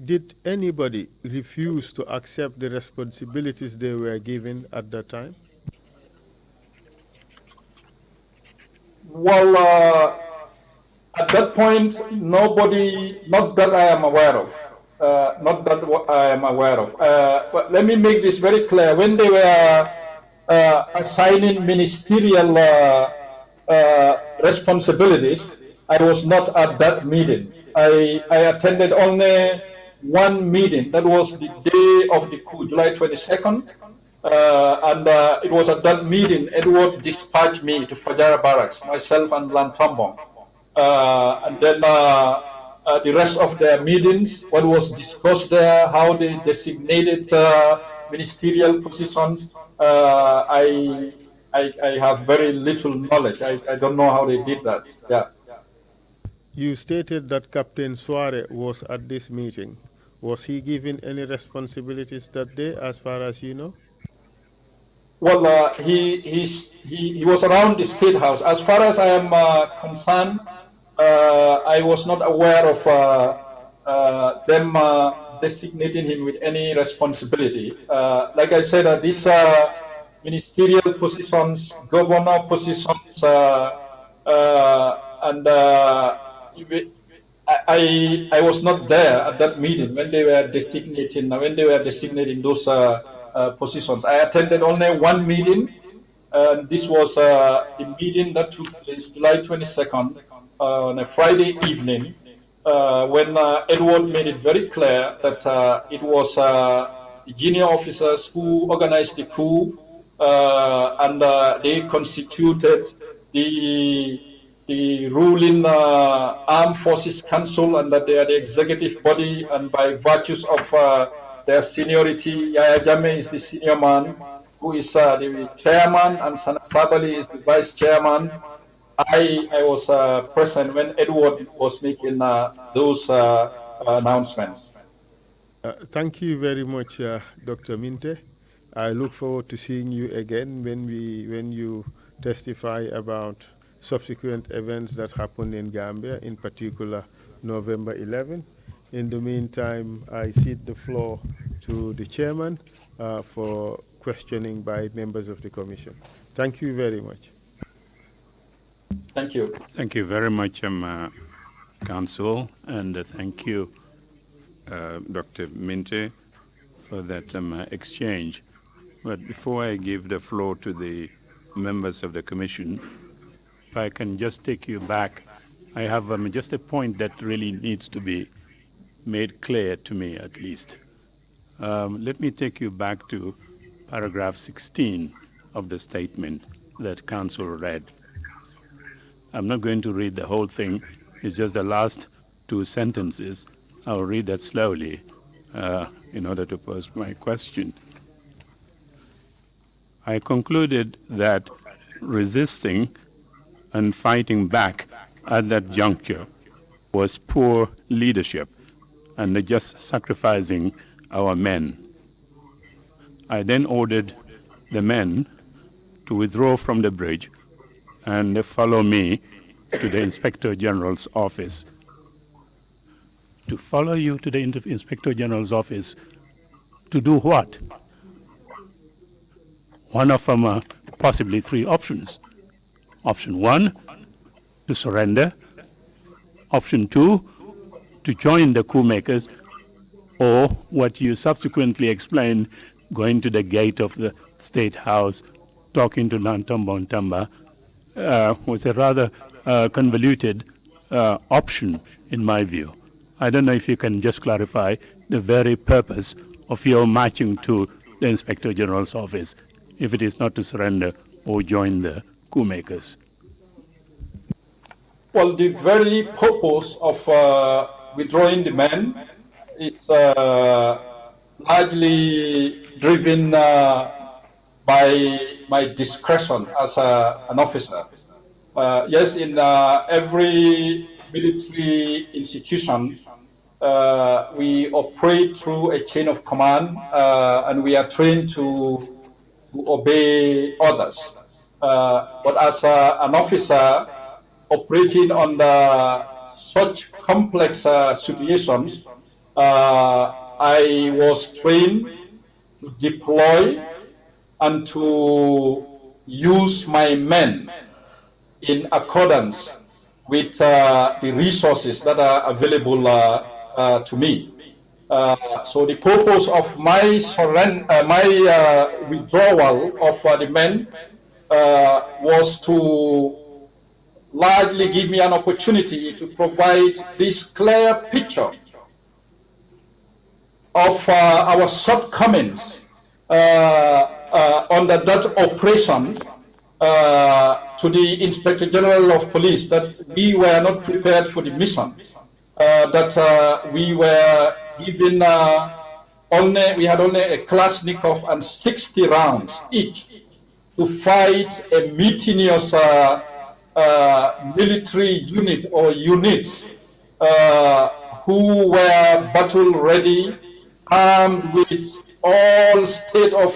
Did anybody refuse to accept the responsibilities they were given at that time? Well, at that point, nobody, not that I am aware of, but let me make this very clear. When they were assigning ministerial responsibilities, I was not at that meeting. I attended only one meeting. That was the day of the coup, July 22nd. And it was at that meeting Edward dispatched me to Fajara Barracks, myself and Lantambong. And then the rest of the meetings, what was discussed there, how they designated ministerial positions, I have very little knowledge. I don't know how they did that. Yeah. You stated that Captain Soare was at this meeting. Was he given any responsibilities that day, as far as you know? Well, he was around the Statehouse. As far as I am concerned, I was not aware of them designating him with any responsibility. Like I said, these ministerial positions, governor positions, and I was not there at that meeting when they were designating those positions. I attended only one meeting. This was the meeting that took place July 22nd on a Friday evening, when Edward made it very clear that it was the junior officers who organized the coup, and they constituted the ruling Armed Forces Council, and that they are the executive body, and by virtues of their seniority, Yahya Jammeh is the senior man, who is the chairman, and Sana Sabali is the vice chairman. I was present when Edward was making those announcements. Thank you very much, Dr. Kinteh. I look forward to seeing you again when you testify about subsequent events that happened in Gambia, in particular November 11. In the meantime, I cede the floor to the chairman for questioning by members of the commission. Thank you very much. Thank you. Thank you very much, Council, and thank you, Dr. Kinteh, for that exchange. But before I give the floor to the members of the commission, if I can just take you back, I have just a point that really needs to be made clear to me, at least. Let me take you back to paragraph 16 of the statement that Council read. I'm not going to read the whole thing. It's just the last two sentences. I'll read that slowly in order to pose my question. I concluded that resisting and fighting back at that juncture was poor leadership and just sacrificing our men. I then ordered the men to withdraw from the bridge and follow me to the Inspector General's office. To follow you to the Inspector General's office to do what? One of them, possibly three options. Option one, to surrender. Option two, to join the coup makers, or what you subsequently explained, going to the gate of the Statehouse, talking to Nantombo Ntamba, was a rather convoluted option in my view. I don't know if you can just clarify the very purpose of your marching to the Inspector General's office, if it is not to surrender or join the coup makers. Well, the very purpose of withdrawing the men is largely driven by my discretion as an officer. Yes, in every military institution, we operate through a chain of command, and we are trained to obey orders. But as an officer operating under such complex situations, I was trained to deploy and to use my men in accordance with the resources that are available to me. So the purpose of my withdrawal of the men was to largely give me an opportunity to provide this clear picture of our shortcomings under that operation to the Inspector General of Police, that we were not prepared for the mission, that we were given we had only a Kalashnikov and 60 rounds each to fight a mutinous military unit or units who were battle ready, armed with all state of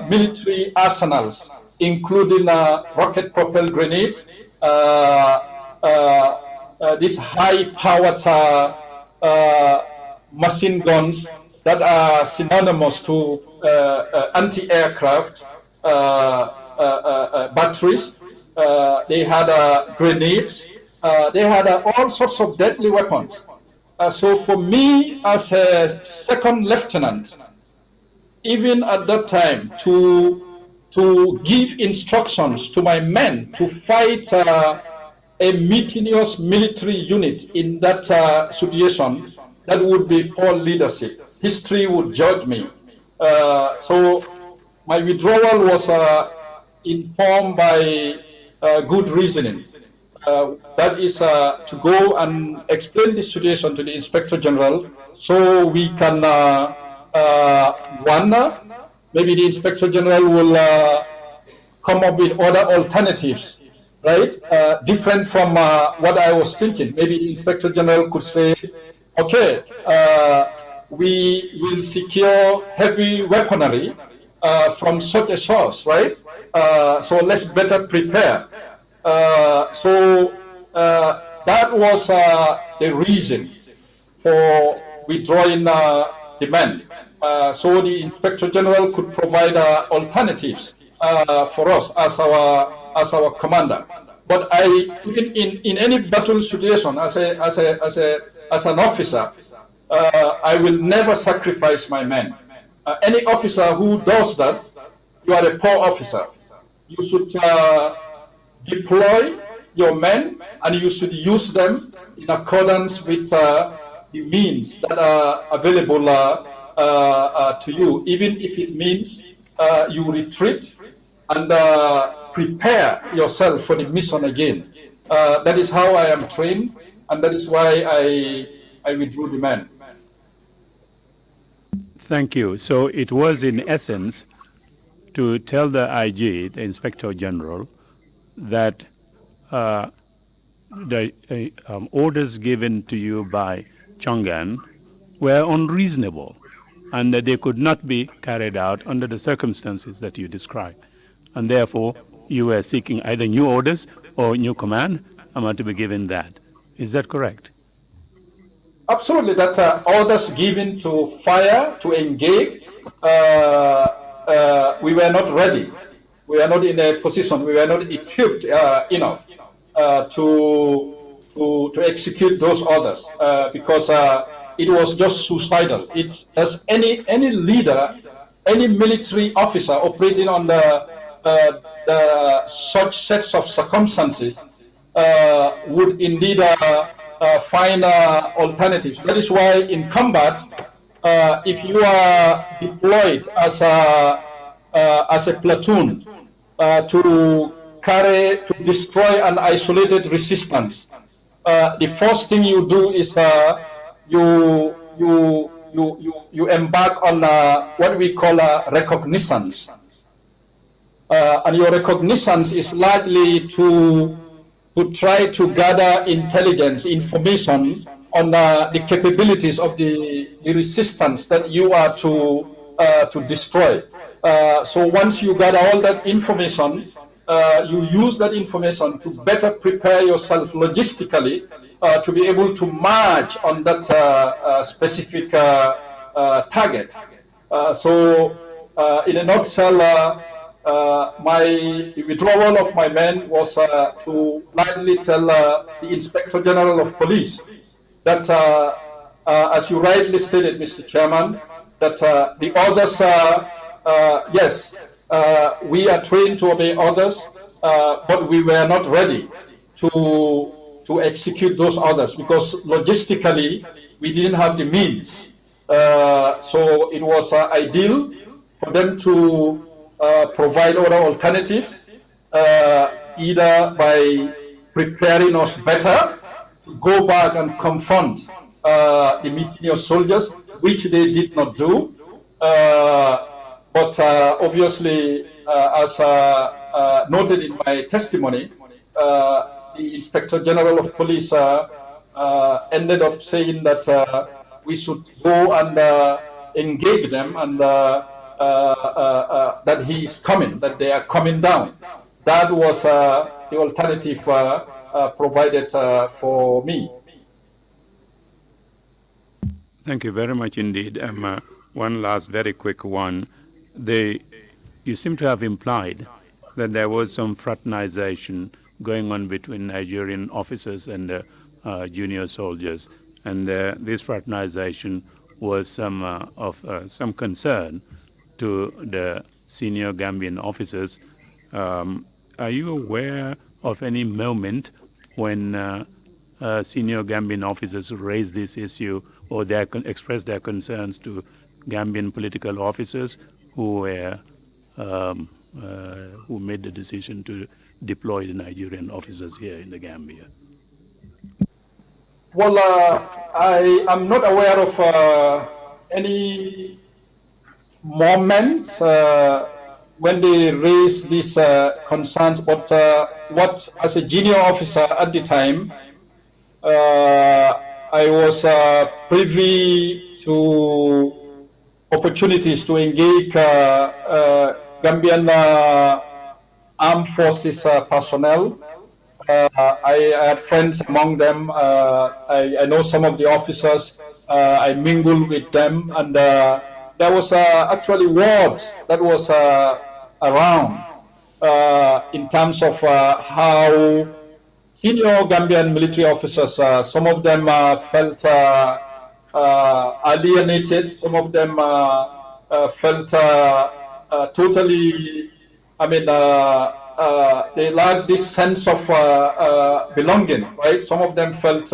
military arsenals, including rocket-propelled grenades, this high-powered machine guns that are synonymous to anti-aircraft batteries. They had grenades. They had all sorts of deadly weapons. So for me, as a second lieutenant, even at that time, to give instructions to my men to fight a mutinous military unit in that situation, that would be poor leadership. History would judge me. So my withdrawal was informed by good reasoning. That is to go and explain the situation to the Inspector General so we can, one, maybe the Inspector General will come up with other alternatives, right? Different from what I was thinking. Maybe the Inspector General could say, okay, we will secure heavy weaponry from such a source, right? So let's better prepare. So that was the reason for withdrawing the men. So the Inspector General could provide alternatives for us as our commander. But even in any battle situation, as an officer, I will never sacrifice my men. Any officer who does that, you are a poor officer. You should deploy your men, and you should use them in accordance with the means that are available to you, even if it means you retreat and prepare yourself for the mission again. That is how I am trained, and that is why I withdrew the men. Thank you. So it was in essence to tell the IG, the Inspector General, that the orders given to you by Chongan were unreasonable and that they could not be carried out under the circumstances that you described. And therefore, you were seeking either new orders or new command to be given that. Is that correct? Absolutely. That orders given to fire, to engage, we were not ready. We were not in a position, we were not equipped enough to execute those orders because it was just suicidal. It as any leader, any military officer operating under such sets of circumstances would indeed find alternatives. That is why in combat, if you are deployed as a platoon to destroy an isolated resistance, the first thing you do is you embark on what we call reconnaissance, and your reconnaissance is likely to try to gather intelligence, information on the capabilities of the resistance that you are to destroy. So once you gather all that information, you use that information to better prepare yourself logistically to be able to march on that specific target. So in a nutshell, my withdrawal of my men was to lightly tell the Inspector General of Police that, as you rightly stated, Mr. Chairman, that the orders, yes, we are trained to obey orders, but we were not ready to execute those orders because logistically we didn't have the means. So it was ideal for them to provide other alternatives, either by preparing us better to go back and confront the mutinous soldiers, which they did not do. But obviously, as noted in my testimony, the Inspector General of Police ended up saying that we should go and engage them and that he is coming, that they are coming down. That was the alternative provided for me. Thank you very much indeed. One last very quick one. You seem to have implied that there was some fraternization going on between Nigerian officers and junior soldiers, and this fraternization was of some concern to the senior Gambian officers. Are you aware of any moment when senior Gambian officers raised this issue or they expressed their concerns to Gambian political officers who made the decision to deploy the Nigerian officers here in the Gambia? Well, I am not aware of any moment when they raised these concerns, but what, as a junior officer at the time, I was privy to opportunities to engage Gambian armed forces personnel. I had friends among them. I know some of the officers. I mingled with them, and there was actually word that was around in terms of how senior Gambian military officers, some of them felt alienated, some of them felt totally, I mean, they lacked this sense of belonging, right? Some of them felt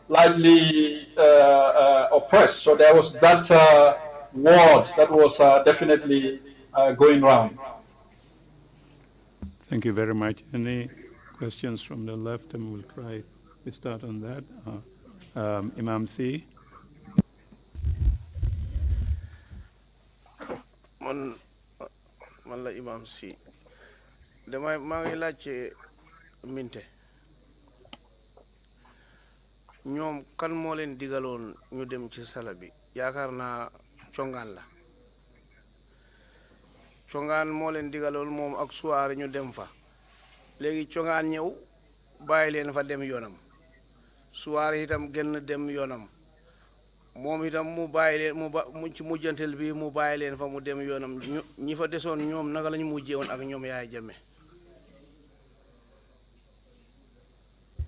lightly oppressed. So there was that word that was definitely going round. Thank you very much. Any questions from the left? And we'll try to start on that. Imam C. man la Imam C. damay maa ngi laajte Kinteh ñoom kan moo leen digaloon ñu dem ci sala bi yaakaar naa congaan la congaan moo leen digaloon moom ak suwaar ñu dem fa léegi congaan ñëw bàyyi leen fa dem yoonam suwaar itam génn dem yoonam moom itam mu bàyyi leen mu ci mujjantel bi mu bàyyi leen fa mu dem yoonam ñi fa desoon ñoom naka lañu mujjee woon ak ñoom Yaaya Jammeh.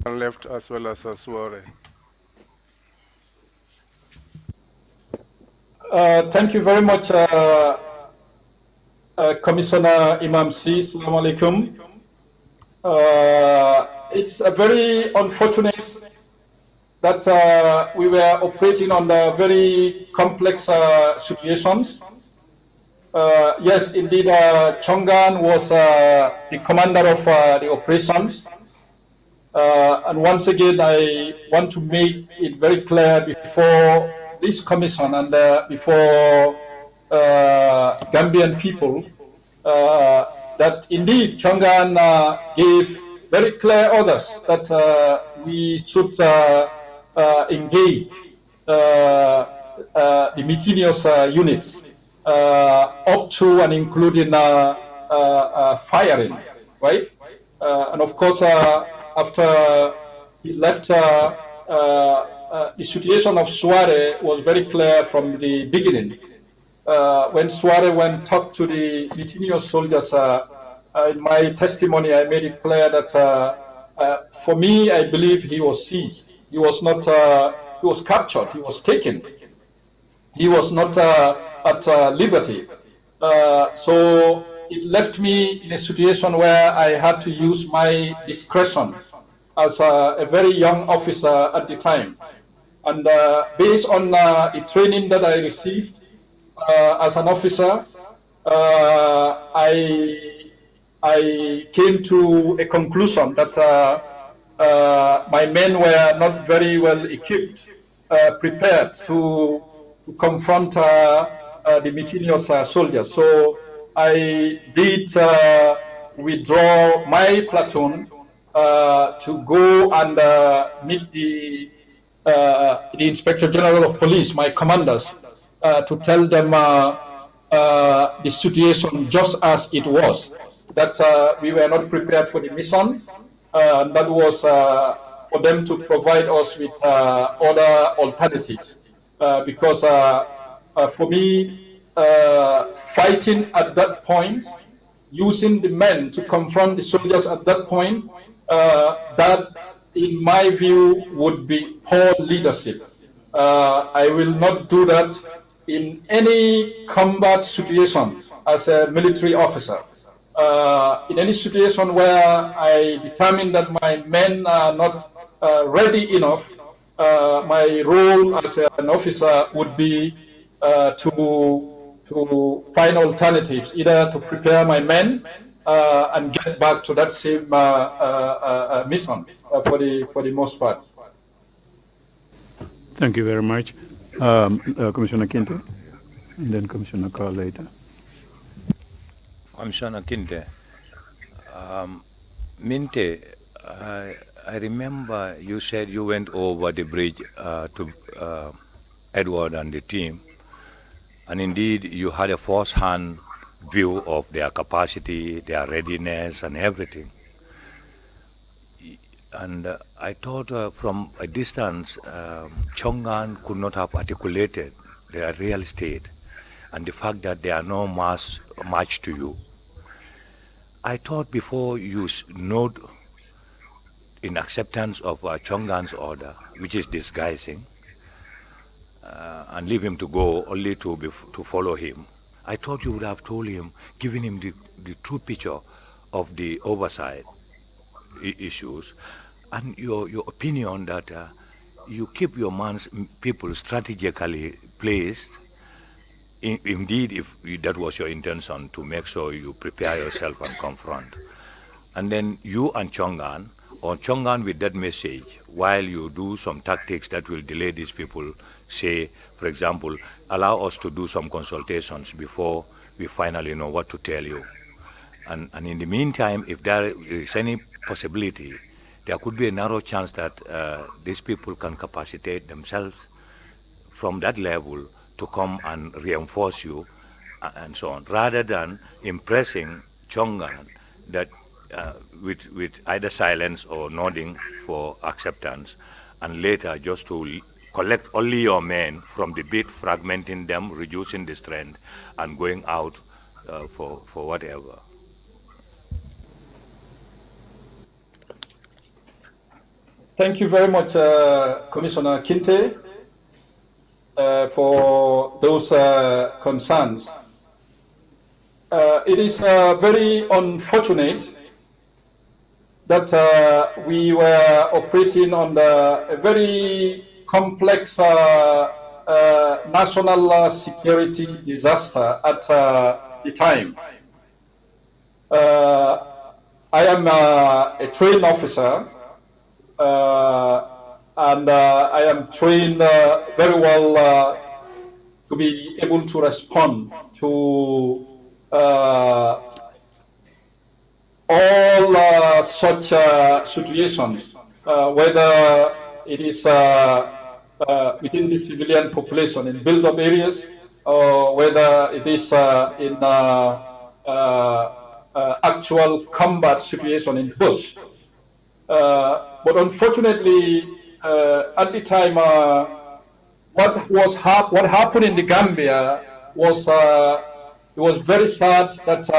Left as well as Suare. Thank you very much, Commissioner Imam C. Assalamu alaikum. It's a very unfortunate that we were operating under very complex situations. Yes, indeed, Chongan was the commander of the operations. And once again, I want to make it very clear before this commission and before Gambian people that indeed Chongan gave very clear orders that we should engage the mutinous units up to and including firing, right? And of course, after he left, the situation of Suare was very clear from the beginning. When Suare went to talk to the mutinous soldiers, in my testimony, I made it clear that for me, I believe he was seized. He was not, he was captured, he was taken. He was not at liberty. So it left me in a situation where I had to use my discretion as a very young officer at the time. And based on the training that I received as an officer, I came to a conclusion that my men were not very well equipped, prepared to confront the mutinous soldiers. So I did withdraw my platoon to go and meet the Inspector General of Police, my commanders, to tell them the situation just as it was, that we were not prepared for the mission. That was for them to provide us with other alternatives. because for me, fighting at that point, using the men to confront the soldiers at that point, that, in my view, would be poor leadership. I will not do that in any combat situation as a military officer. In any situation where I determine that my men are not ready enough, my role as an officer would be to find alternatives, either to prepare my men and get back to that same mission for the most part. Thank you very much. Commissioner Kinteh, and then Commissioner Carr later. Commissioner Kinteh, Minte, I remember you said you went over the bridge to Edward and the team, and indeed you had a first-hand view of their capacity, their readiness, and everything. And I thought from a distance, Chongan could not have articulated their real state and the fact that they are no match to you. I thought before you note in acceptance of Chongan's order, which is disguising, and leave him to go only to follow him, I thought you would have told him, given him the true picture of the oversight issues, and your opinion that you keep your people strategically placed. Indeed, if that was your intention, to make sure you prepare yourself and confront. And then you and Chongan, or Chongan with that message, while you do some tactics that will delay these people, say, for example, allow us to do some consultations before we finally know what to tell you. And in the meantime, if there is any possibility, there could be a narrow chance that these people can capacitate themselves from that level to come and reinforce you and so on, rather than impressing Chongan that with either silence or nodding for acceptance, and later just to collect only your men from the bit, fragmenting them, reducing the strength, and going out for whatever. Thank you very much, Commissioner Kinteh, for those concerns. It is very unfortunate that we were operating under a very complex national security disaster at the time. I am a trained officer, and I am trained very well to be able to respond to all such situations, whether it is within the civilian population in build-up areas, or whether it is in actual combat situation in bush. But unfortunately, at the time, what happened in the Gambia was it was very sad that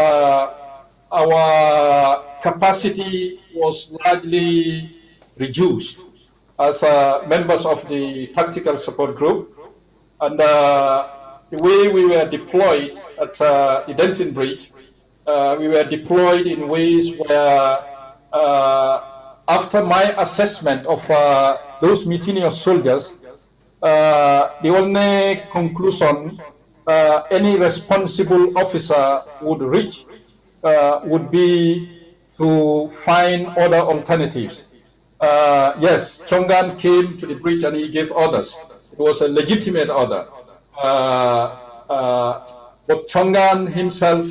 our capacity was largely reduced as members of the tactical support group, and the way we were deployed at the Denton Bridge, we were deployed in ways where, after my assessment of those mutinous soldiers, the only conclusion any responsible officer would reach would be to find other alternatives. Yes, Chongan came to the bridge and he gave orders. It was a legitimate order. But Chongan himself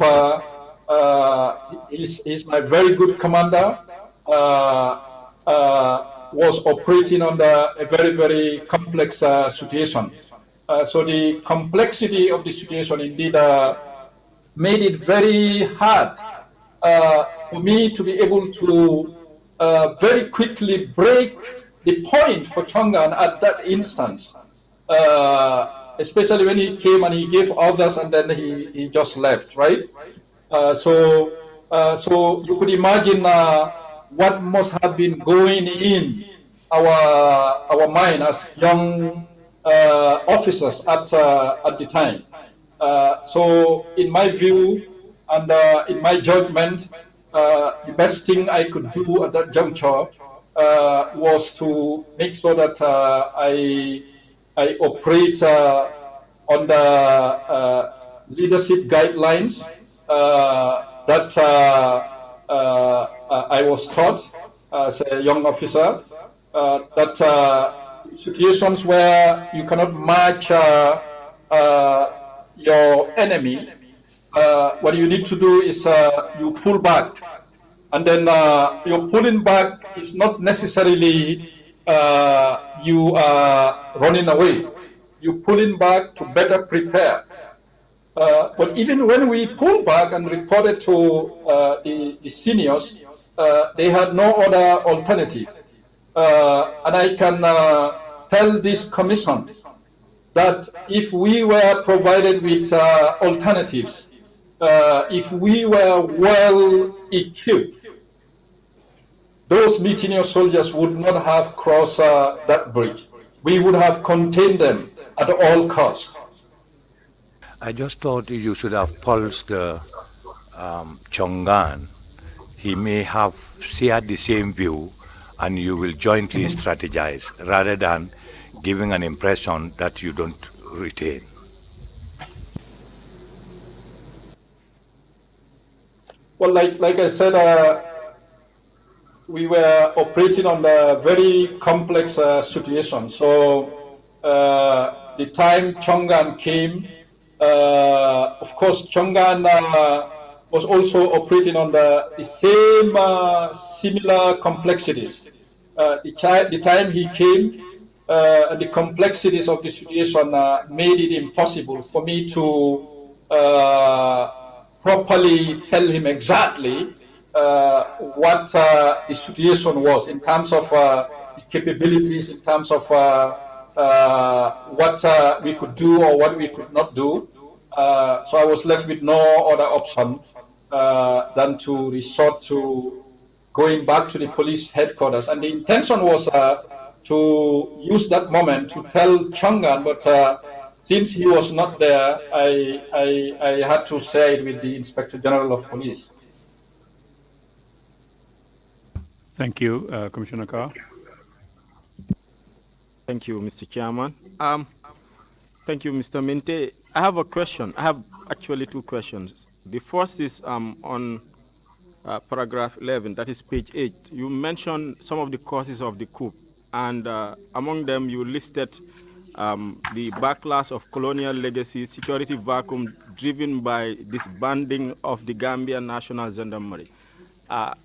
is my very good commander, was operating under a very, very complex situation. So the complexity of the situation indeed made it very hard for me to be able to very quickly break the point for Chongan at that instance. especially when he came and he gave others and then he just left, right? So you could imagine what must have been going in our mind as young officers at the time. So in my view and in my judgment, the best thing I could do at that juncture was to make sure that I operate on the leadership guidelines that I was taught as a young officer, that situations where you cannot match your enemy, what you need to do is you pull back. And then your pulling back is not necessarily you are running away. You pulling back to better prepare. But even when we pulled back and reported to the seniors, they had no other alternative. And I can tell this commission that if we were provided with alternatives, if we were well equipped, those mutineer soldiers would not have crossed that bridge. We would have contained them at all costs. I just thought you should have pulsed Chongan. He may have shared the same view and you will jointly strategize rather than giving an impression that you don't retain. Well, like I said, we were operating on a very complex situation. So the time Chongan came, of course, Chongan was also operating on the same similar complexities. The time he came, the complexities of the situation made it impossible for me to properly tell him exactly what the situation was in terms of the capabilities, in terms of what we could do or what we could not do. So I was left with no other option than to resort to going back to the police headquarters. And the intention was to use that moment to tell Chongan, but since he was not there, I had to share it with the Inspector General of Police. Thank you, Commissioner Carr. Thank you, Mr. Chairman. Thank you, Mr. Minte. I have a question. I have actually two questions. The first is on paragraph 11, that is page 8. You mentioned some of the causes of the coup, and among them you listed the backlash of colonial legacy, security vacuum driven by disbanding of the Gambian National Gendarmerie.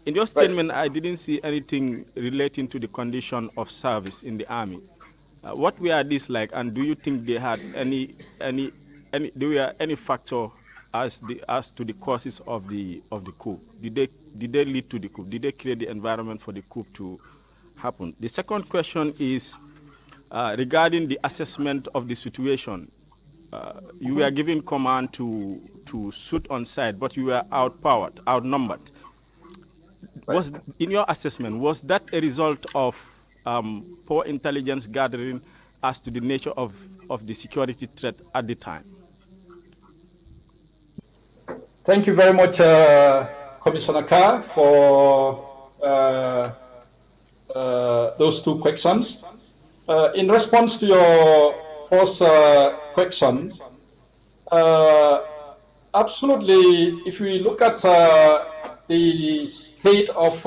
In your statement, I didn't see anything relating to the condition of service in the army. What were these like, and do you think they had any factor as to the causes of the coup? Did they lead to the coup? Did they create the environment for the coup to happen? The second question is regarding the assessment of the situation. You were given command to shoot on sight, but you were outnumbered. Was, in your assessment, was that a result of poor intelligence gathering as to the nature of the security threat at the time? Thank you very much, Commissioner Carr, for those two questions. In response to your first question, absolutely, if we look at the state of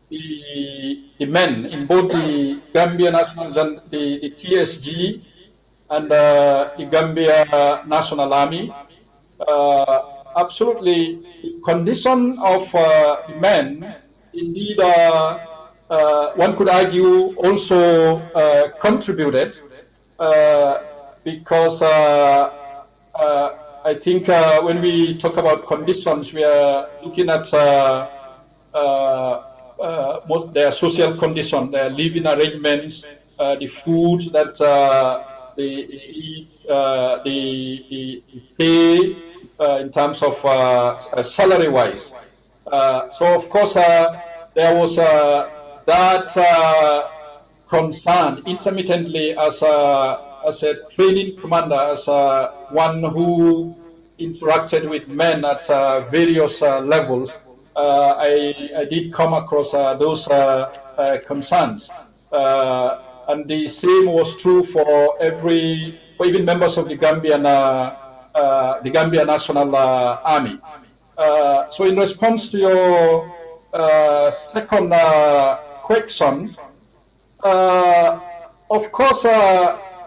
the men in both the Gambia National, the TSG and the Gambia National Army, absolutely, the condition of the men, indeed, one could argue also contributed because I think when we talk about conditions, we are looking at most their social condition, their living arrangements, the food that the pay in terms of salary-wise. So of course there was that concern intermittently as a training commander, as one who interacted with men at various levels. I did come across those concerns. And the same was true for for even members of the Gambia National Army. So in response to your second question, of course,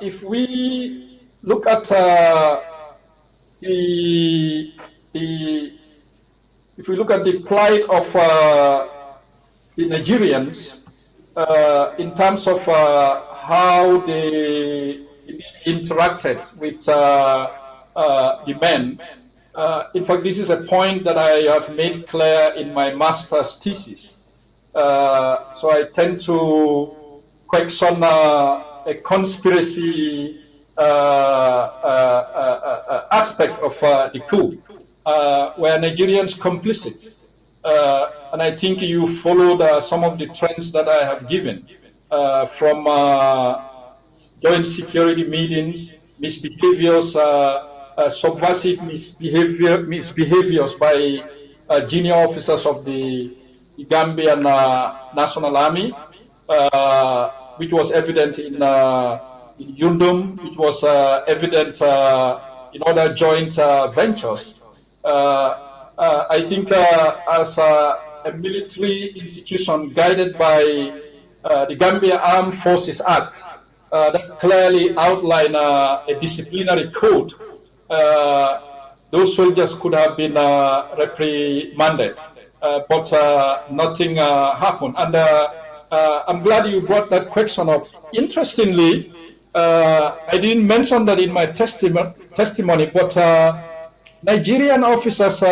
if we look at the plight of the Nigerians in terms of how they interacted with the men. In fact, this is a point that I have made clear in my master's thesis. So I tend to question a conspiracy aspect of the coup, where Nigerians complicit. And I think you followed some of the trends that I have given from joint security meetings, misbehaviors, subversive misbehaviors by junior officers of the Gambian National Army, which was evident in Yundum, which was evident in other joint ventures. I think as a military institution guided by the Gambia Armed Forces Act, that clearly outline a disciplinary code, those soldiers could have been reprimanded, but nothing happened. And I'm glad you brought that question up. Interestingly, I didn't mention that in my testimony, but Nigerian officers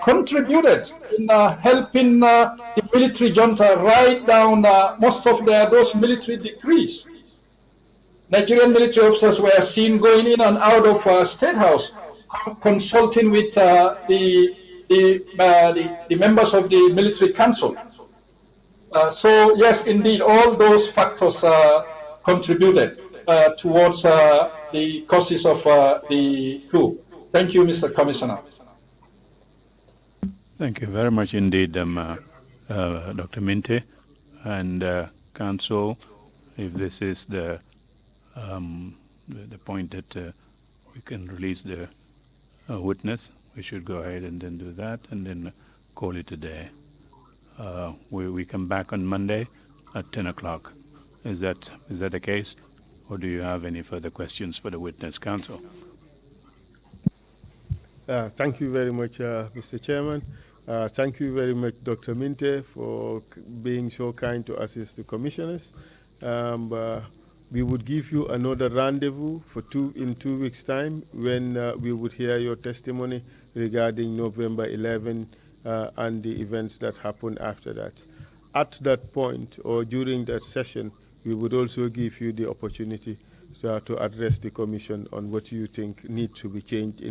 contributed in helping the military junta write down most of those military decrees. Nigerian military officers were seen going in and out of Statehouse, consulting with the members of the military council. So yes, indeed, all those factors contributed towards the causes of the coup. Thank you, Mr. Commissioner. Thank you very much indeed, Dr. Kinteh and Council. If this is the point that we can release the witness, we should go ahead and then do that and then call it a day. We come back on Monday at 10 o'clock. Is that the case? Or do you have any further questions for the witness, Council? Thank you very much, Mr. Chairman. Thank you very much, Dr. Kinteh, for being so kind to assist the commissioners. We would give you another rendezvous in 2 weeks' time when we would hear your testimony regarding November 11 and the events that happened after that. At that point or during that session, we would also give you the opportunity to address the Commission on what you think needs to be changed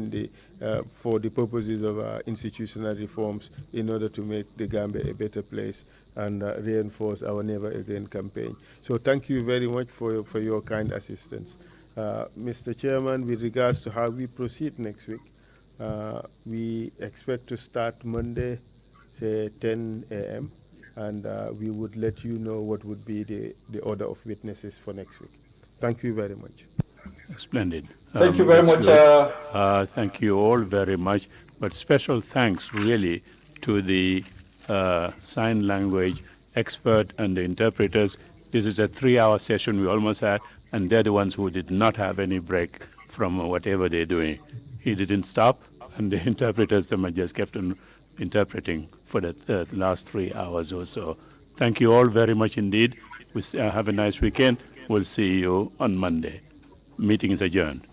for the purposes of institutional reforms in order to make the Gambia a better place and reinforce our Never Again campaign. So thank you very much for your kind assistance. Mr. Chairman, with regards to how we proceed next week, we expect to start Monday, say 10 a.m., and we would let you know what would be the order of witnesses for next week. Thank you very much. Splendid. Thank you very much. Thank you all very much. But special thanks really to the sign language expert and the interpreters. This is a 3-hour session we almost had, and they're the ones who did not have any break from whatever they're doing. He didn't stop, and the interpreters just kept on interpreting for the last 3 hours or so. Thank you all very much indeed. Have a nice weekend. We'll see you on Monday. Meeting is adjourned.